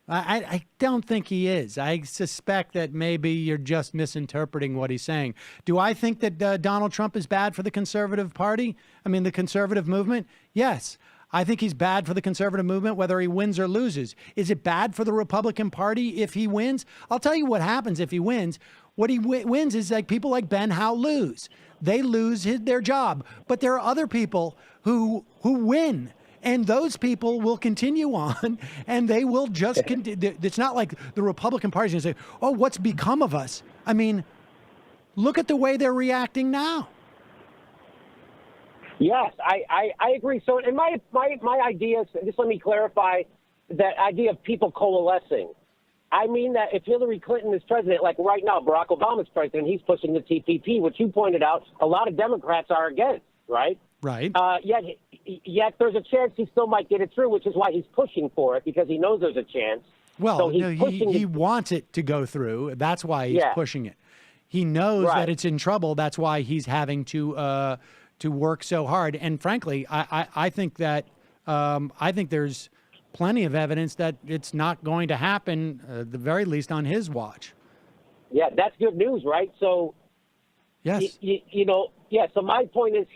I don't think he is. I suspect that maybe you're just misinterpreting what he's saying. Do I think that Donald Trump is bad for the conservative party? I mean, the conservative movement? Yes. I think he's bad for the conservative movement, whether he wins or loses. Is it bad for the Republican Party if he wins? I'll tell you what happens if he wins. What he wins is like people like Ben Howe lose. They lose their job. But there are other people who win. And those people will continue on, and they will just continue. It's not like the Republican Party is going to say, oh, what's become of us? I mean, look at the way they're reacting now. Yes, I agree. So in my idea, just let me clarify that idea of people coalescing. I mean that if Hillary Clinton is president, like right now, Barack Obama's president, he's pushing the TPP, which you pointed out a lot of Democrats are against, right? Right. Yet there's a chance he still might get it through, which is why he's pushing for it, because he knows there's a chance. Well, so he wants it to go through. That's why he's pushing it. He knows that it's in trouble. That's why he's having to work so hard. And frankly, I think that I think there's plenty of evidence that it's not going to happen, at the very least on his watch. Yeah, that's good news, right? So, yes, So my point is,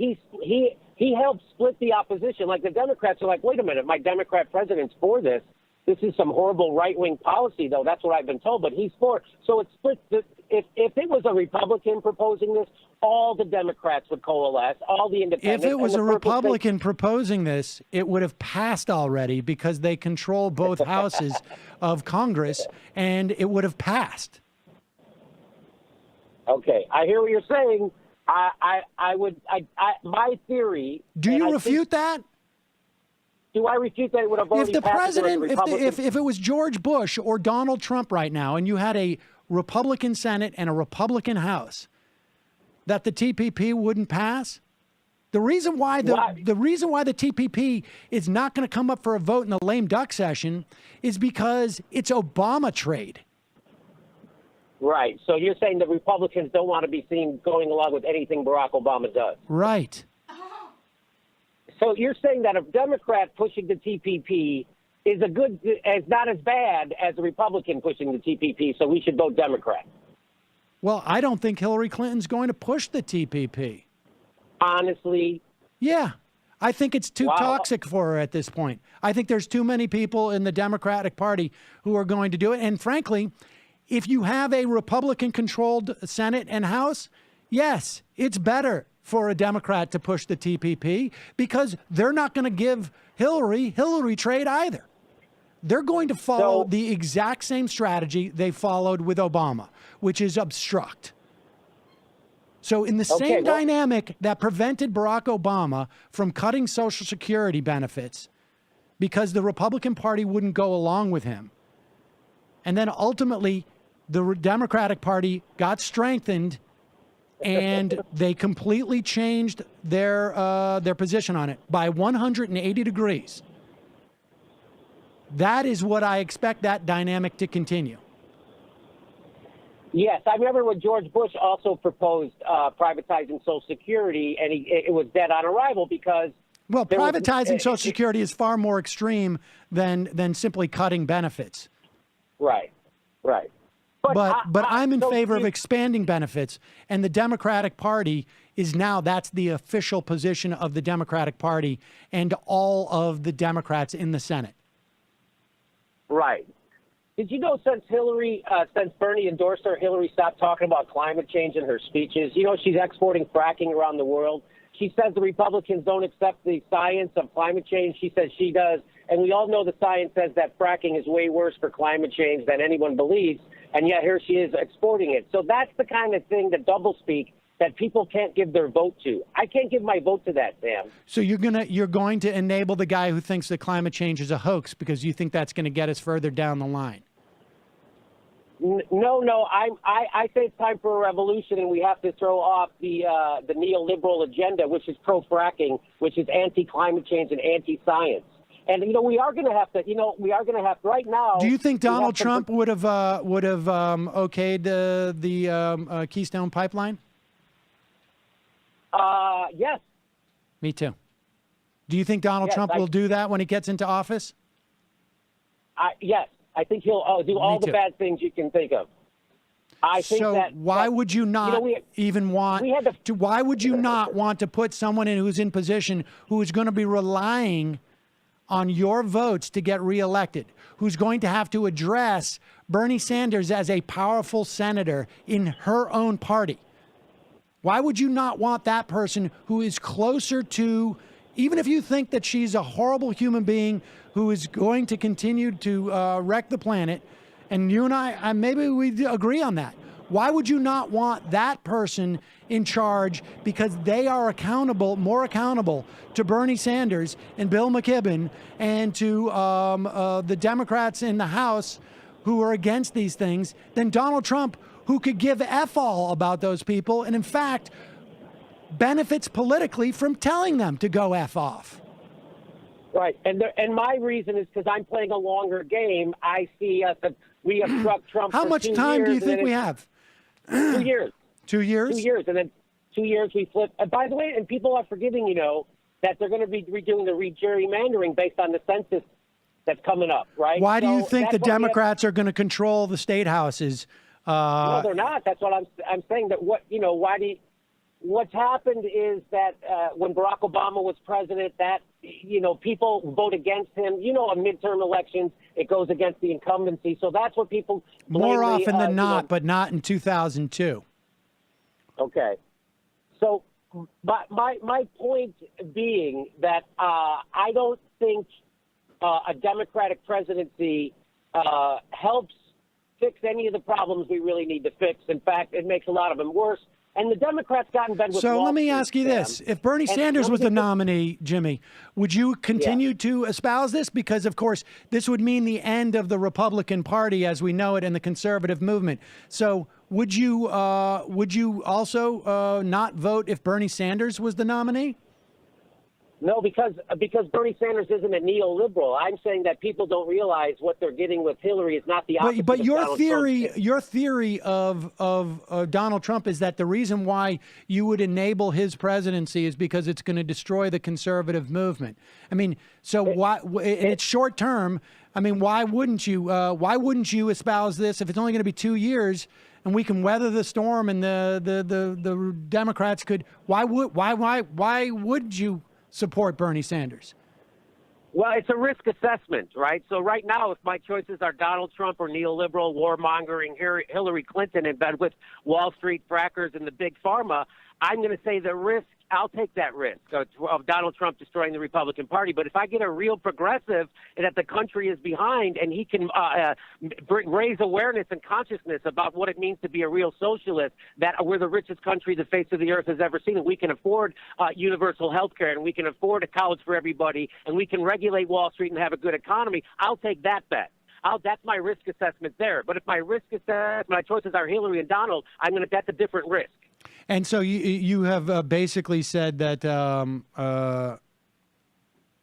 he helped split the opposition. Like the Democrats are like, wait a minute, my Democrat president's for this. This is some horrible right-wing policy, though. That's what I've been told, but he's for it. So it splits. If it was a Republican proposing this, all the Democrats would coalesce, all the independents. If it was a Republican proposing this, it would have passed already because they control both houses of Congress, and it would have passed. Okay, I hear what you're saying. My theory. Do you refute that? Do I refute that it would have already passed? If the president, if it was George Bush or Donald Trump right now, and you had a Republican Senate and a Republican House, that the TPP wouldn't pass? The reason why the TPP is not going to come up for a vote in the lame duck session is because it's Obama trade. Right. So you're saying the Republicans don't want to be seen going along with anything Barack Obama does. Right. So you're saying that a Democrat pushing the TPP is not as bad as a Republican pushing the TPP, so we should vote Democrat. Well, I don't think Hillary Clinton's going to push the TPP. Honestly? Yeah. I think it's too toxic for her at this point. I think there's too many people in the Democratic Party who are going to do it. And frankly, if you have a Republican-controlled Senate and House, yes, it's better for a Democrat to push the TPP because they're not going to give Hillary trade either. They're going to follow the exact same strategy they followed with Obama, which is obstruct. So in the same dynamic that prevented Barack Obama from cutting Social Security benefits because the Republican Party wouldn't go along with him, and then ultimately the Democratic Party got strengthened and they completely changed their position on it by 180 degrees. That is what I expect that dynamic to continue. Yes, I remember when George Bush also proposed privatizing Social Security, and it was dead on arrival because. Well, privatizing Social Security is far more extreme than simply cutting benefits. Right. But I'm in favor of expanding benefits, and the Democratic Party is now, that's the official position of the Democratic Party and all of the Democrats in the Senate. Right. Did you know since Bernie endorsed her, Hillary stopped talking about climate change in her speeches? You know, she's exporting fracking around the world. She says the Republicans don't accept the science of climate change. She says she does. And we all know the science says that fracking is way worse for climate change than anyone believes. And yet here she is exporting it. So that's the kind of thing, the doublespeak, that people can't give their vote to. I can't give my vote to that, Sam. So you're going to enable the guy who thinks that climate change is a hoax because you think that's going to get us further down the line? No. I say it's time for a revolution, and we have to throw off the neoliberal agenda, which is pro-fracking, which is anti-climate change and anti-science. And we are going to have to. Right now. Do you think Donald Trump would have okayed the Keystone Pipeline? Yes. Me too. Do you think Donald Trump will do that when he gets into office? Yes. I think he'll do all the bad things you can think of. I think why would you not even want to? Why would you not want to put someone in who's in position who is going to be relying on your votes to get reelected, who's going to have to address Bernie Sanders as a powerful senator in her own party? Why would you not want that person who is closer to, even if you think that she's a horrible human being who is going to continue to wreck the planet, and you and I maybe we agree on that. Why would you not want that person in charge because they are more accountable to Bernie Sanders and Bill McKibben and to the Democrats in the House who are against these things than Donald Trump, who could give F all about those people and, in fact, benefits politically from telling them to go F off? Right. And my reason is because I'm playing a longer game. I see we have struck Trump How for much 2 time years, do you think we have? 2 years. 2 years? 2 years. And then 2 years we flip. And by the way, and people are forgetting, that they're going to be redoing the gerrymandering based on the census that's coming up, right? Why do you think the Democrats are going to control the state houses? No, they're not. That's what I'm saying. That what's happened is that when Barack Obama was president, that people vote against him. On midterm elections, it goes against the incumbency. So that's what people more often than not, but not in 2002. Okay. So my point being that I don't think a Democratic presidency helps fix any of the problems we really need to fix. In fact, it makes a lot of them worse. And the Democrats got in bed with So Wall let me Street, ask you this. If Bernie Sanders was the nominee, Jimmy, would you continue to espouse this? Because, of course, this would mean the end of the Republican Party as we know it and the conservative movement. So would you also not vote if Bernie Sanders was the nominee? No, because Bernie Sanders isn't a neoliberal. I'm saying that people don't realize what they're getting with Hillary is not the opposite. But your Donald theory, Trump. your theory of Donald Trump is that the reason why you would enable his presidency is because it's going to destroy the conservative movement. I mean, so why? And it's short term. I mean, why wouldn't you? Why wouldn't you espouse this if it's only going to be 2 years? And we can weather the storm, and the Democrats could. Why would you support Bernie Sanders? Well, it's a risk assessment, right? So right now, if my choices are Donald Trump or neoliberal, warmongering Hillary Clinton in bed with Wall Street frackers and the big pharma, I'm going to say the risk, I'll take that risk of Donald Trump destroying the Republican Party. But if I get a real progressive that the country is behind and he can raise awareness and consciousness about what it means to be a real socialist, that we're the richest country the face of the earth has ever seen, and we can afford universal health care, and we can afford a college for everybody, and we can regulate Wall Street and have a good economy, I'll take that bet. That's my risk assessment there. But if my risk assessment, my choices are Hillary and Donald, that's a different risk. And so you have basically said that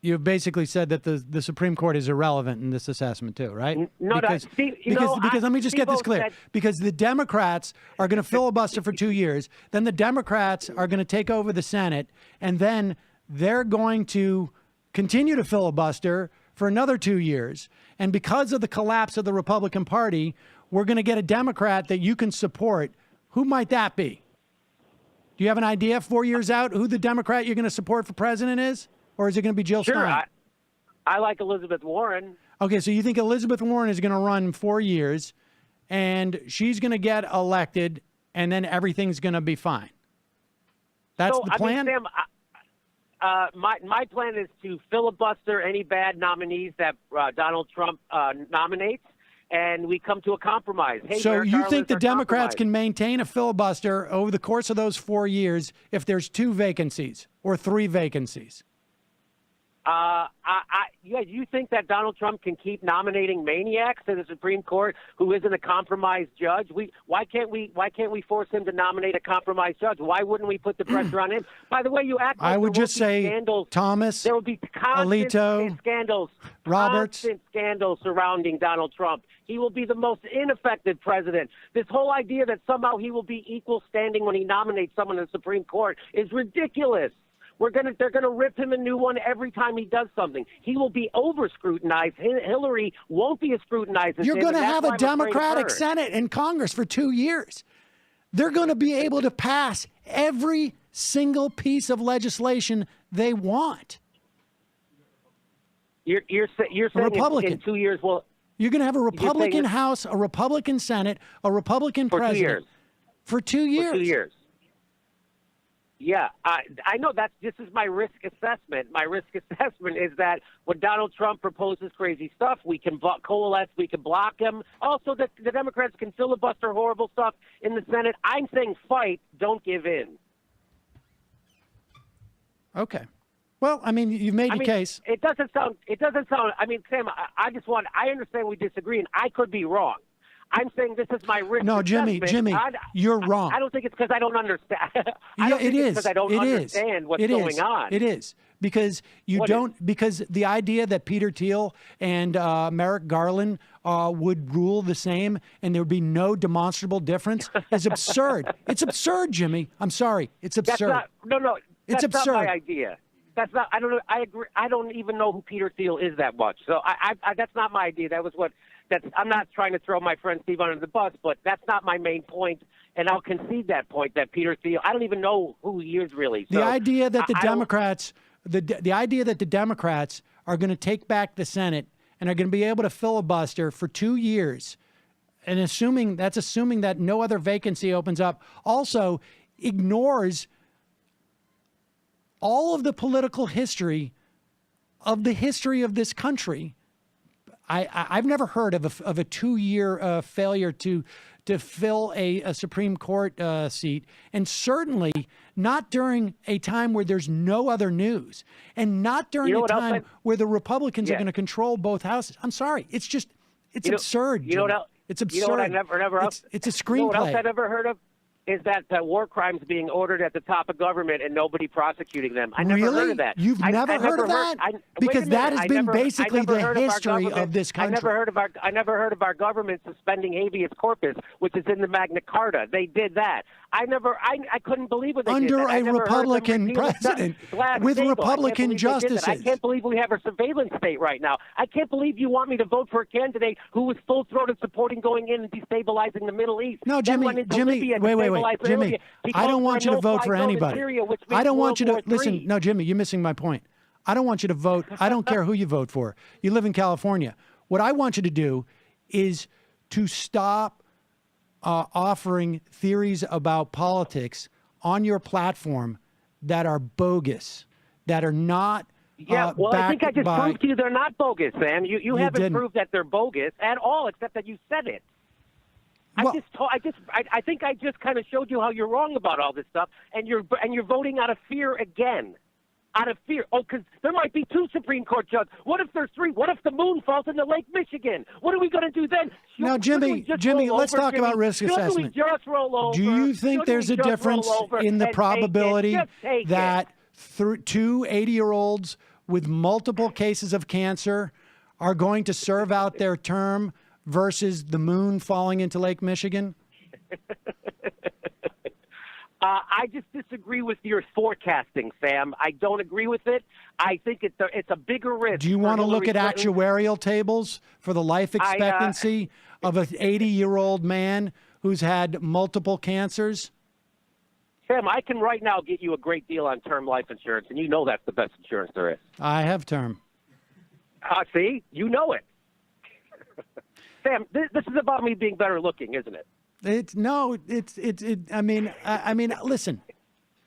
you've basically said that the Supreme Court is irrelevant in this assessment too, right? No, because, Steve, because let me just get this clear. Because the Democrats are going to filibuster for 2 years, then the Democrats are going to take over the Senate, and then they're going to continue to filibuster for another 2 years. And because of the collapse of the Republican Party, we're going to get a Democrat that you can support. Who might that be? Do you have an idea 4 years out who the Democrat you're going to support for president is? Or is it going to be Jill Sure, Stein? I like Elizabeth Warren. Okay, so you think Elizabeth Warren is going to run 4 years and she's going to get elected and then everything's going to be fine? That's the plan? I mean, Sam, my plan is to filibuster any bad nominees that Donald Trump nominates, and we come to a compromise. Hey, so Merrick you Garland's think the our Democrats compromise. can maintain a filibuster over the course of those 4 years if there's 2 vacancies or 3 vacancies? Yeah, you think that Donald Trump can keep nominating maniacs to the Supreme Court who isn't a compromised judge? Why can't we force him to nominate a compromised judge? Why wouldn't we put the pressure on him? By the way, you act like I would there just won't be say scandals. Thomas, There will be constant Alito, scandals, Roberts. constant scandals surrounding Donald Trump. He will be the most ineffective president. This whole idea that somehow he will be equal standing when he nominates someone to the Supreme Court is ridiculous. They're gonna rip him a new one every time he does something. He will be over scrutinized. Hillary won't be as scrutinized as You're him, going to and that's have why a I'm afraid of Democratic her. Senate and Congress for 2 years. They're going to be able to pass every single piece of legislation they want. You're saying Republican. in 2 years, well, You're going to have a Republican it- House, a Republican Senate, a Republican for 2 president years. for 2 years. For 2 years. Yeah, I know this is my risk assessment. My risk assessment is that when Donald Trump proposes crazy stuff, we can coalesce, we can block him. Also, the Democrats can filibuster horrible stuff in the Senate. I'm saying fight, don't give in. Okay. Well, I mean, you've made your case. It doesn't sound. I mean, Sam, I understand we disagree, and I could be wrong. I'm saying this is my risk. No, Jimmy, you're wrong. I don't think it's because I don't understand. It is. Because I don't understand what's going on. It is because because the idea that Peter Thiel and Merrick Garland would rule the same and there would be no demonstrable difference is absurd. It's absurd, Jimmy. I'm sorry. It's absurd. That's absurd. not my idea. That's not. I don't know. I agree. I don't even know who Peter Thiel is that much. So I that's not my idea. That was what. I'm not trying to throw my friend Steve under the bus, but that's not my main point, and I'll concede that point that Peter Thiel. I don't even know who he is really. So The idea that the Democrats, the idea that the Democrats are going to take back the Senate and are going to be able to filibuster for 2 years, and assuming that no other vacancy opens up, also ignores all of the political history of this country. I've never heard of a 2-year failure to fill a Supreme Court seat, and certainly not during a time where there's no other news, and not during a time where the Republicans are going to control both houses. I'm sorry, it's absurd. You know what else? It's absurd. You know what I never it's a screenplay. You know what else I never heard of? Is that war crimes being ordered at the top of government and nobody prosecuting them. I never heard of that. You've never heard of that? Because that has been basically the history of this country. I never heard of our government suspending habeas corpus, which is in the Magna Carta. They did that. I couldn't believe what they did. Under a Republican president with Republican justices. I can't believe we have a surveillance state right now. I can't believe you want me to vote for a candidate who was full-throated supporting going in and destabilizing the Middle East. No, Jimmy, wait, Jimmy, I don't want you to vote for anybody. I don't want you to listen. No, Jimmy, you're missing my point. I don't want you to vote. I don't care who you vote for. You live in California. What I want you to do is to stop offering theories about politics on your platform that are bogus, that are not. I think I just proved to you they're not bogus, Sam. You haven't didn't. proved that they're bogus at all, except that you said it. I think I just kind of showed you how you're wrong about all this stuff, and you're voting out of fear again. Out of fear. Oh, because there might be 2 Supreme Court judges. What if there's 3? What if the moon falls into Lake Michigan? What are we going to do then? Now, Jimmy, let's talk about risk assessment. Just roll over? Do you think there's a difference in the probability that 2 80-year-olds with multiple cases of cancer are going to serve out their term versus the moon falling into Lake Michigan? I just disagree with your forecasting, Sam. I don't agree with it. I think it's a bigger risk. Do you want to look at actuarial tables for the life expectancy of an 80-year-old man who's had multiple cancers? Sam, I can right now get you a great deal on term life insurance, and you know that's the best insurance there is. I have term. See? You know it. Sam, this is about me being better looking, isn't it? I mean, listen,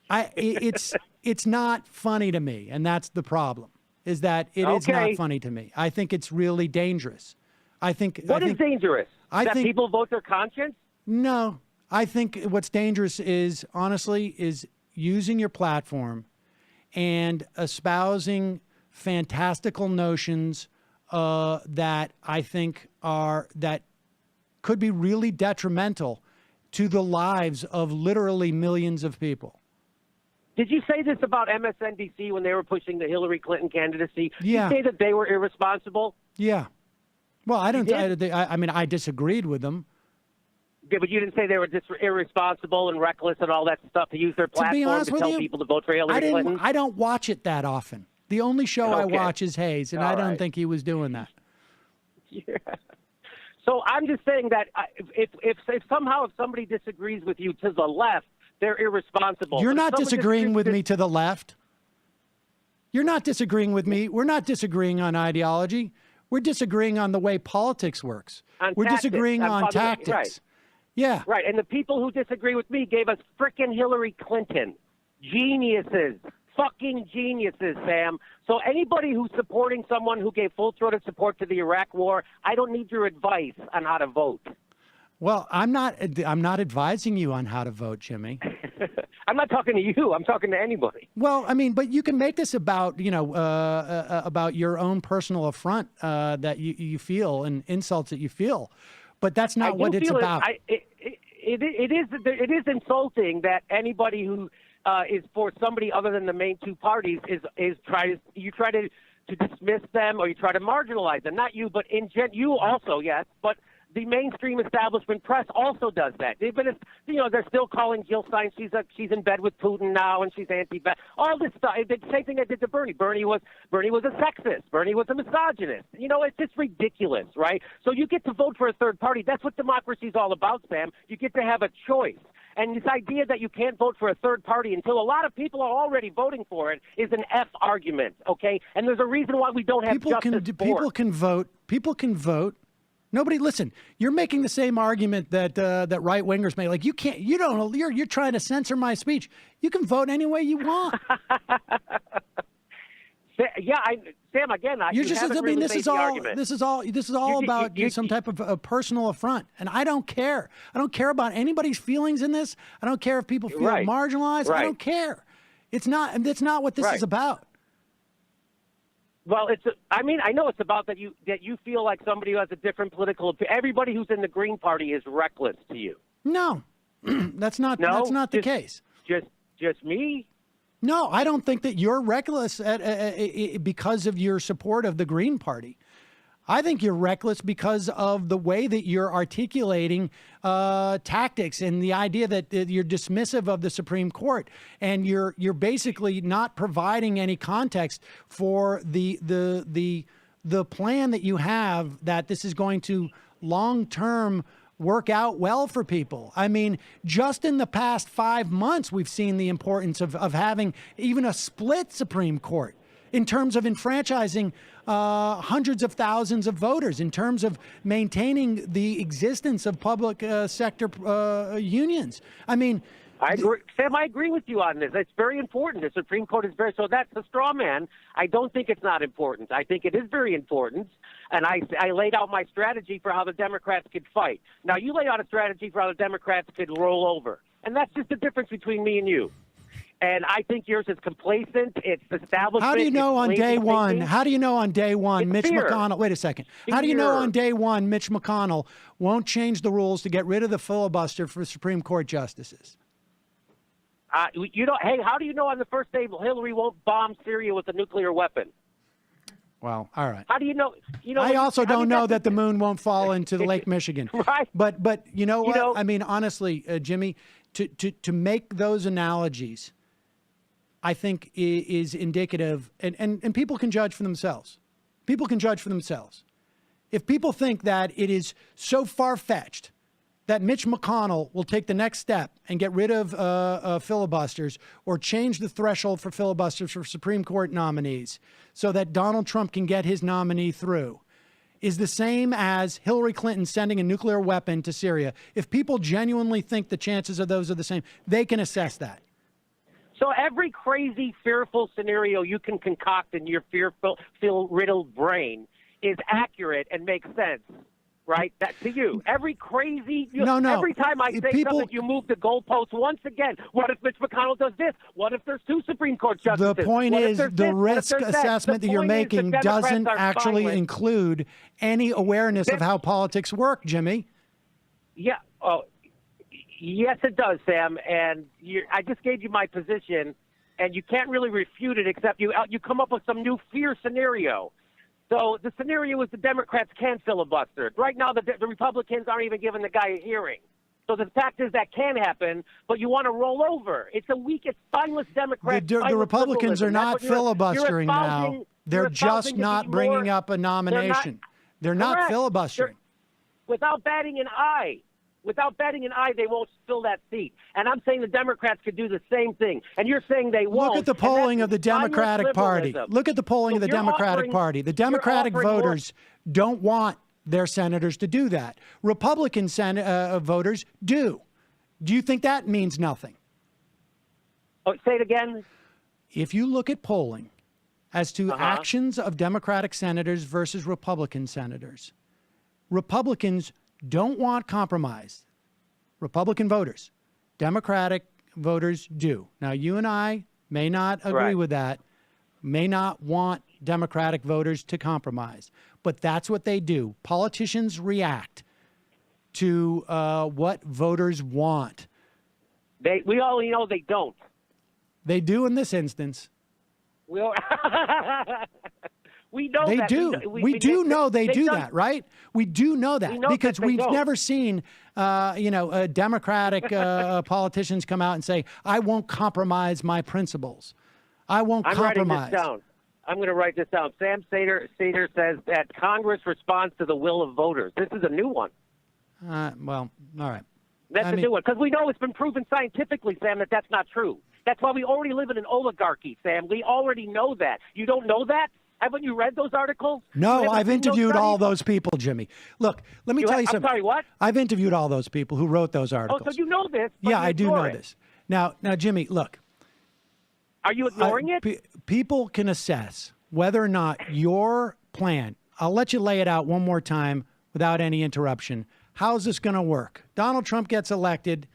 it's not funny to me. And that's the problem, is that it is not funny to me. I think it's really dangerous. What is dangerous? That people vote their conscience? No, I think what's dangerous is, honestly, is using your platform and espousing fantastical notions that I think that could be really detrimental to the lives of literally millions of people. Did you say this about MSNBC when they were pushing the Hillary Clinton candidacy? Yeah. Did you say that they were irresponsible? Yeah. Well, I disagreed with them. Yeah, but you didn't say they were just irresponsible and reckless and all that stuff to use their platform to tell people to vote for Hillary Clinton? I don't watch it that often. The only show I watch is Hayes, and I don't think he was doing that. Yeah. So I'm just saying that if somehow somebody disagrees with you to the left, they're irresponsible. You're not disagreeing with me to the left. You're not disagreeing with me. We're not disagreeing on ideology. We're disagreeing on the way politics works. We're disagreeing on tactics. Right. Yeah. Right. And the people who disagree with me gave us frickin' Hillary Clinton. Geniuses. Fucking geniuses, Sam. So anybody who's supporting someone who gave full-throated support to the Iraq War, I don't need your advice on how to vote. Well, I'm not advising you on how to vote, Jimmy. I'm not talking to you. I'm talking to anybody. Well, I mean, but you can make this about, about your own personal affront that you feel and insults that you feel. But that's not what it's about. It is insulting that anybody who is for somebody other than the main two parties is try to dismiss them, or you try to marginalize them. Not you, but you also, yes, but the mainstream establishment press also does that. They're still calling Jill Stein. She's in bed with Putin now, and she's anti-bad. All this stuff. The same thing I did to Bernie. Bernie was a sexist. Bernie was a misogynist. It's just ridiculous, right? So you get to vote for a third party. That's what democracy is all about, Sam. You get to have a choice. And this idea that you can't vote for a third party until a lot of people are already voting for it is an F argument, okay? And there's a reason why we don't have People can vote. People can vote. Nobody, listen, you're making the same argument that right wingers make. Like, you can't, you're trying to censor my speech. You can vote any way you want. Yeah, Sam, again, this is all about some type of a personal affront, and I don't care. I don't care about anybody's feelings in this. I don't care if people feel marginalized. I don't care. It's not what this is about. Well, I know it's about that you feel like somebody who has a different political opinion. Everybody who's in the Green Party is reckless to you. No, that's not the case. Just me? No, I don't think that you're reckless because of your support of the Green Party. I think you're reckless because of the way that you're articulating tactics and the idea that you're dismissive of the Supreme Court, and you're basically not providing any context for the plan that you have, that this is going to long-term work out well for people. I mean, just in the past 5 months, we've seen the importance of having even a split Supreme Court in terms of enfranchising hundreds of thousands of voters, in terms of maintaining the existence of public sector unions. I mean, I agree. Sam, I agree with you on this. It's very important. The Supreme Court is so that's a straw man. I don't think it's not important. I think it is very important. And I laid out my strategy for how the Democrats could fight. Now, you laid out a strategy for how the Democrats could roll over. And that's just the difference between me and you. And I think yours is complacent. It's establishment. How do you know on day one? How do you know on day one, Mitch McConnell? Wait a second. How do you know on day one, Mitch McConnell won't change the rules to get rid of the filibuster for Supreme Court justices? Hey, how do you know on the first day Hillary won't bomb Syria with a nuclear weapon? Well, all right. How do you know? I also don't know that the moon won't fall into the Lake Michigan. Right. But you know what? know- I mean, honestly, Jimmy, to make those analogies, I think is indicative, and people can judge for themselves. People can judge for themselves. If people think that it is so far-fetched that Mitch McConnell will take the next step and get rid of filibusters or change the threshold for filibusters for Supreme Court nominees so that Donald Trump can get his nominee through, is the same as Hillary Clinton sending a nuclear weapon to Syria. If people genuinely think the chances of those are the same, they can assess that. So every crazy, fearful scenario you can concoct in your fear-riddled brain is accurate and makes sense, right? That to you. Every crazy, No. Every time I say something, you move the goalposts once again. What if Mitch McConnell does this? What if there's 2 Supreme Court justices? The point What if is there's the this? What if risk there's that? assessment The that you're point is the making Democrats doesn't are actually spineless. include any awareness of how politics work, Jimmy. Yeah. Oh, yes, it does, Sam. And I just gave you my position, and you can't really refute it except you come up with some new fear scenario. So the scenario is the Democrats can filibuster. Right now, the Republicans aren't even giving the guy a hearing. So the fact is that can happen, but you want to roll over. It's a weak, it's spineless Democrat. The Republicans are not filibustering now. They're just not bringing up a nomination. They're not Correct. filibustering. Without batting an eye. Without batting an eye, they won't fill that seat. And I'm saying the Democrats could do the same thing. And you're saying they won't. Look at the polling of the Democratic Party. Look at the polling of the Democratic Party. The Democratic voters don't want their senators to do that. Republican voters do. Do you think that means nothing? Oh, say it again. If you look at polling as to actions of Democratic senators versus Republican senators, Republicans don't want compromise. Republican voters. Democratic voters do. Now, you and I may not agree with that, may not want Democratic voters to compromise, but that's what they do. Politicians react to what voters want. We all know they don't. They do in this instance. We know they that. do. We do know they do that, right? We do know that because we've never seen, Democratic politicians come out and say, "I won't compromise my principles. I won't compromise." Writing this down. I'm going to write this down. Sam Seder says that Congress responds to the will of voters. This is a new one. Well, all right. That's a new one because we know it's been proven scientifically, Sam, that that's not true. That's why we already live in an oligarchy, Sam. We already know that. You don't know that? Haven't you read those articles? No, I've interviewed all those people, Jimmy. Look, let me tell you something. I'm sorry, what? I've interviewed all those people who wrote those articles. Oh, so you know this? Yeah, I do know this. Now, Jimmy, look. Are you ignoring it? People can assess whether or not your plan, I'll let you lay it out one more time without any interruption. How's this going to work? Donald Trump gets elected,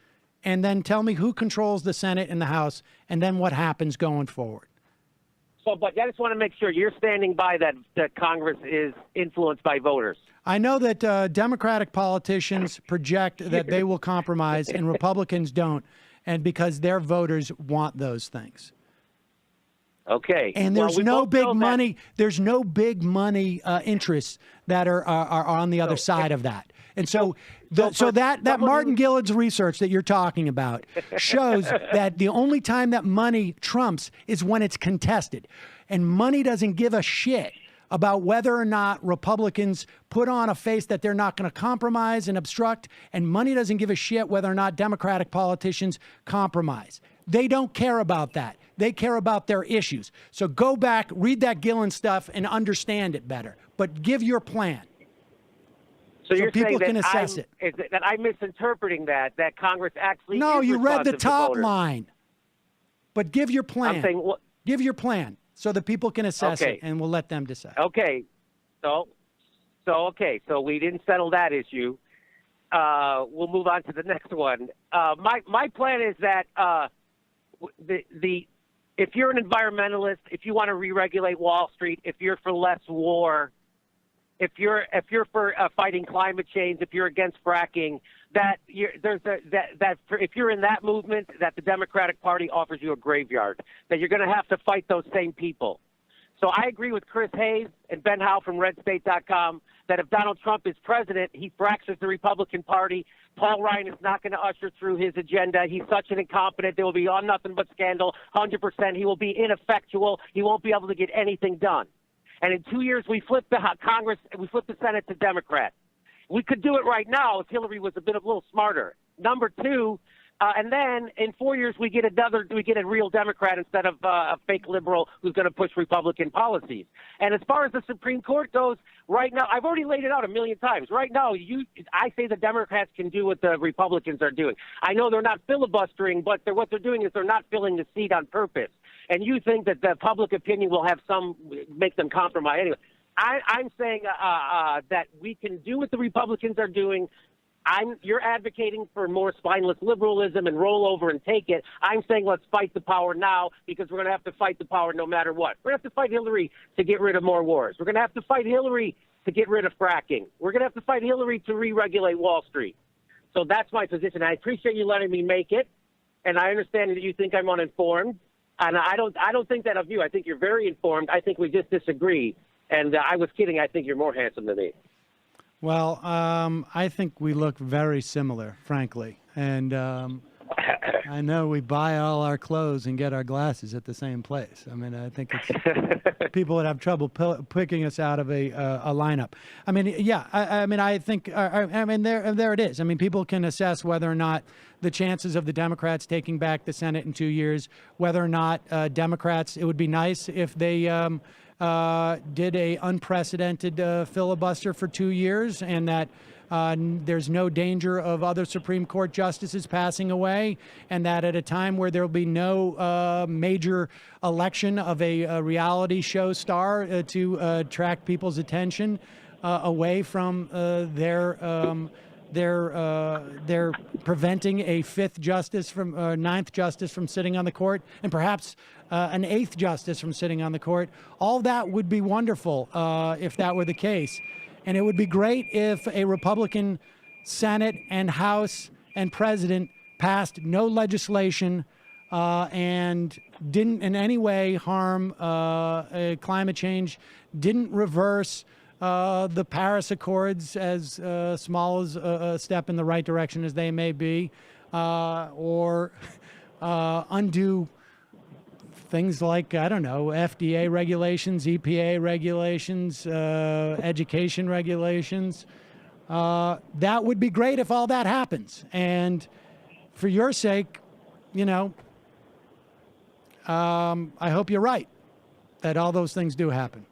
and then tell me who controls the Senate and the House, and then what happens going forward. So, but I just want to make sure you're standing by that Congress is influenced by voters. I know that Democratic politicians project that they will compromise and Republicans don't, and because their voters want those things. Okay. And there's no big money. There's no big money interests that are on the other side of that. And so that Martin Gillard's research that you're talking about shows that the only time that money trumps is when it's contested. And money doesn't give a shit about whether or not Republicans put on a face that they're not going to compromise and obstruct. And money doesn't give a shit whether or not Democratic politicians compromise. They don't care about that. They care about their issues. So go back, read that Gillen stuff, and understand it better. But give your plan. So you're people saying can assess it. That I'm misinterpreting that Congress actually No, is you read the responsive to top voters. line. But give your plan. I'm saying, give your plan so that people can assess it, and we'll let them decide. Okay. So we didn't settle that issue. We'll move on to the next one. My plan is that if you're an environmentalist, if you want to re-regulate Wall Street, if you're for less war, if you're for fighting climate change, if you're against fracking, if you're in that movement, that the Democratic Party offers you a graveyard, that you're going to have to fight those same people. So I agree with Chris Hayes and Ben Howe from RedState.com that if Donald Trump is president, he fractures the Republican Party. Paul Ryan is not going to usher through his agenda. He's such an incompetent. There will be all nothing but scandal, 100%. He will be ineffectual. He won't be able to get anything done. And in 2 years, we flip the Congress, we flip the Senate to Democrat. We could do it right now if Hillary was a little smarter. Number two, and then in 4 years we get a real Democrat instead of a fake liberal who's going to push Republican policies. And as far as the Supreme Court goes, right now I've already laid it out a million times. Right now, I say the Democrats can do what the Republicans are doing. I know they're not filibustering, but what they're doing is they're not filling the seat on purpose. And you think that the public opinion will have make them compromise anyway. I'm saying that we can do what the Republicans are doing. You're advocating for more spineless liberalism and roll over and take it. I'm saying let's fight the power now because we're going to have to fight the power no matter what. We're going to have to fight Hillary to get rid of more wars. We're going to have to fight Hillary to get rid of fracking. We're going to have to fight Hillary to re-regulate Wall Street. So that's my position. I appreciate you letting me make it, and I understand that you think I'm uninformed. And I don't think that of you. I think you're very informed. I think we just disagree. And I was kidding. I think you're more handsome than me. Well, I think we look very similar, frankly. And I know we buy all our clothes and get our glasses at the same place. I mean, I think it's people would have trouble picking us out of a lineup. I mean, yeah, I mean, I think, I mean, there it is. I mean, people can assess whether or not the chances of the Democrats taking back the Senate in 2 years, whether or not Democrats, it would be nice if they did a unprecedented filibuster for 2 years, and that there's no danger of other Supreme Court justices passing away, and that at a time where there will be no major election of a reality show star to attract people's attention away from they're preventing a ninth justice from sitting on the court, and perhaps an eighth justice from sitting on the court. All that would be wonderful if that were the case. And it would be great if a Republican Senate and House and President passed no legislation and didn't in any way harm climate change, didn't reverse the Paris Accords, as small as a step in the right direction as they may be, or undo things like, I don't know, FDA regulations, EPA regulations, education regulations. That would be great if all that happens. And for your sake, you know, I hope you're right, that all those things do happen.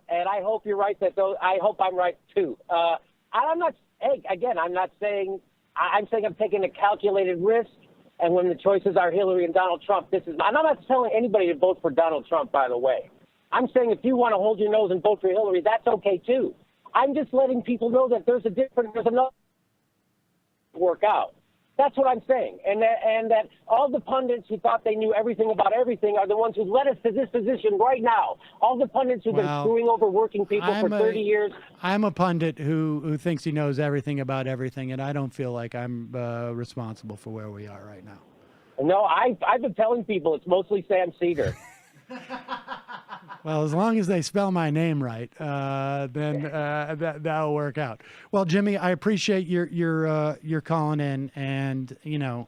And I hope you're right I hope I'm right too. I'm not saying I'm taking a calculated risk. And when the choices are Hillary and Donald Trump, I'm not telling anybody to vote for Donald Trump, by the way. I'm saying if you want to hold your nose and vote for Hillary, that's okay too. I'm just letting people know that there's another work out. That's what I'm saying. And that all the pundits who thought they knew everything about everything are the ones who led us to this position right now. All the pundits who've been screwing over working people for 30 years. I'm a pundit who thinks he knows everything about everything, and I don't feel like I'm responsible for where we are right now. No, I've been telling people it's mostly Sam Seder. Well, as long as they spell my name right, then that'll work out. Well, Jimmy, I appreciate your calling in, and you know.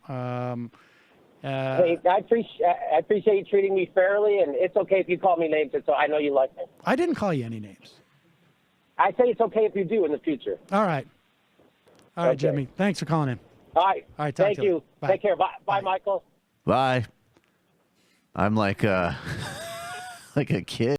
Hey, I appreciate you treating me fairly, and it's okay if you call me names. So I know you like me. I didn't call you any names. I say it's okay if you do in the future. All right. All right, Jimmy. Thanks for calling in. All right. Thank you. Bye. Take care. Bye, Michael. Bye. I'm like like a kid.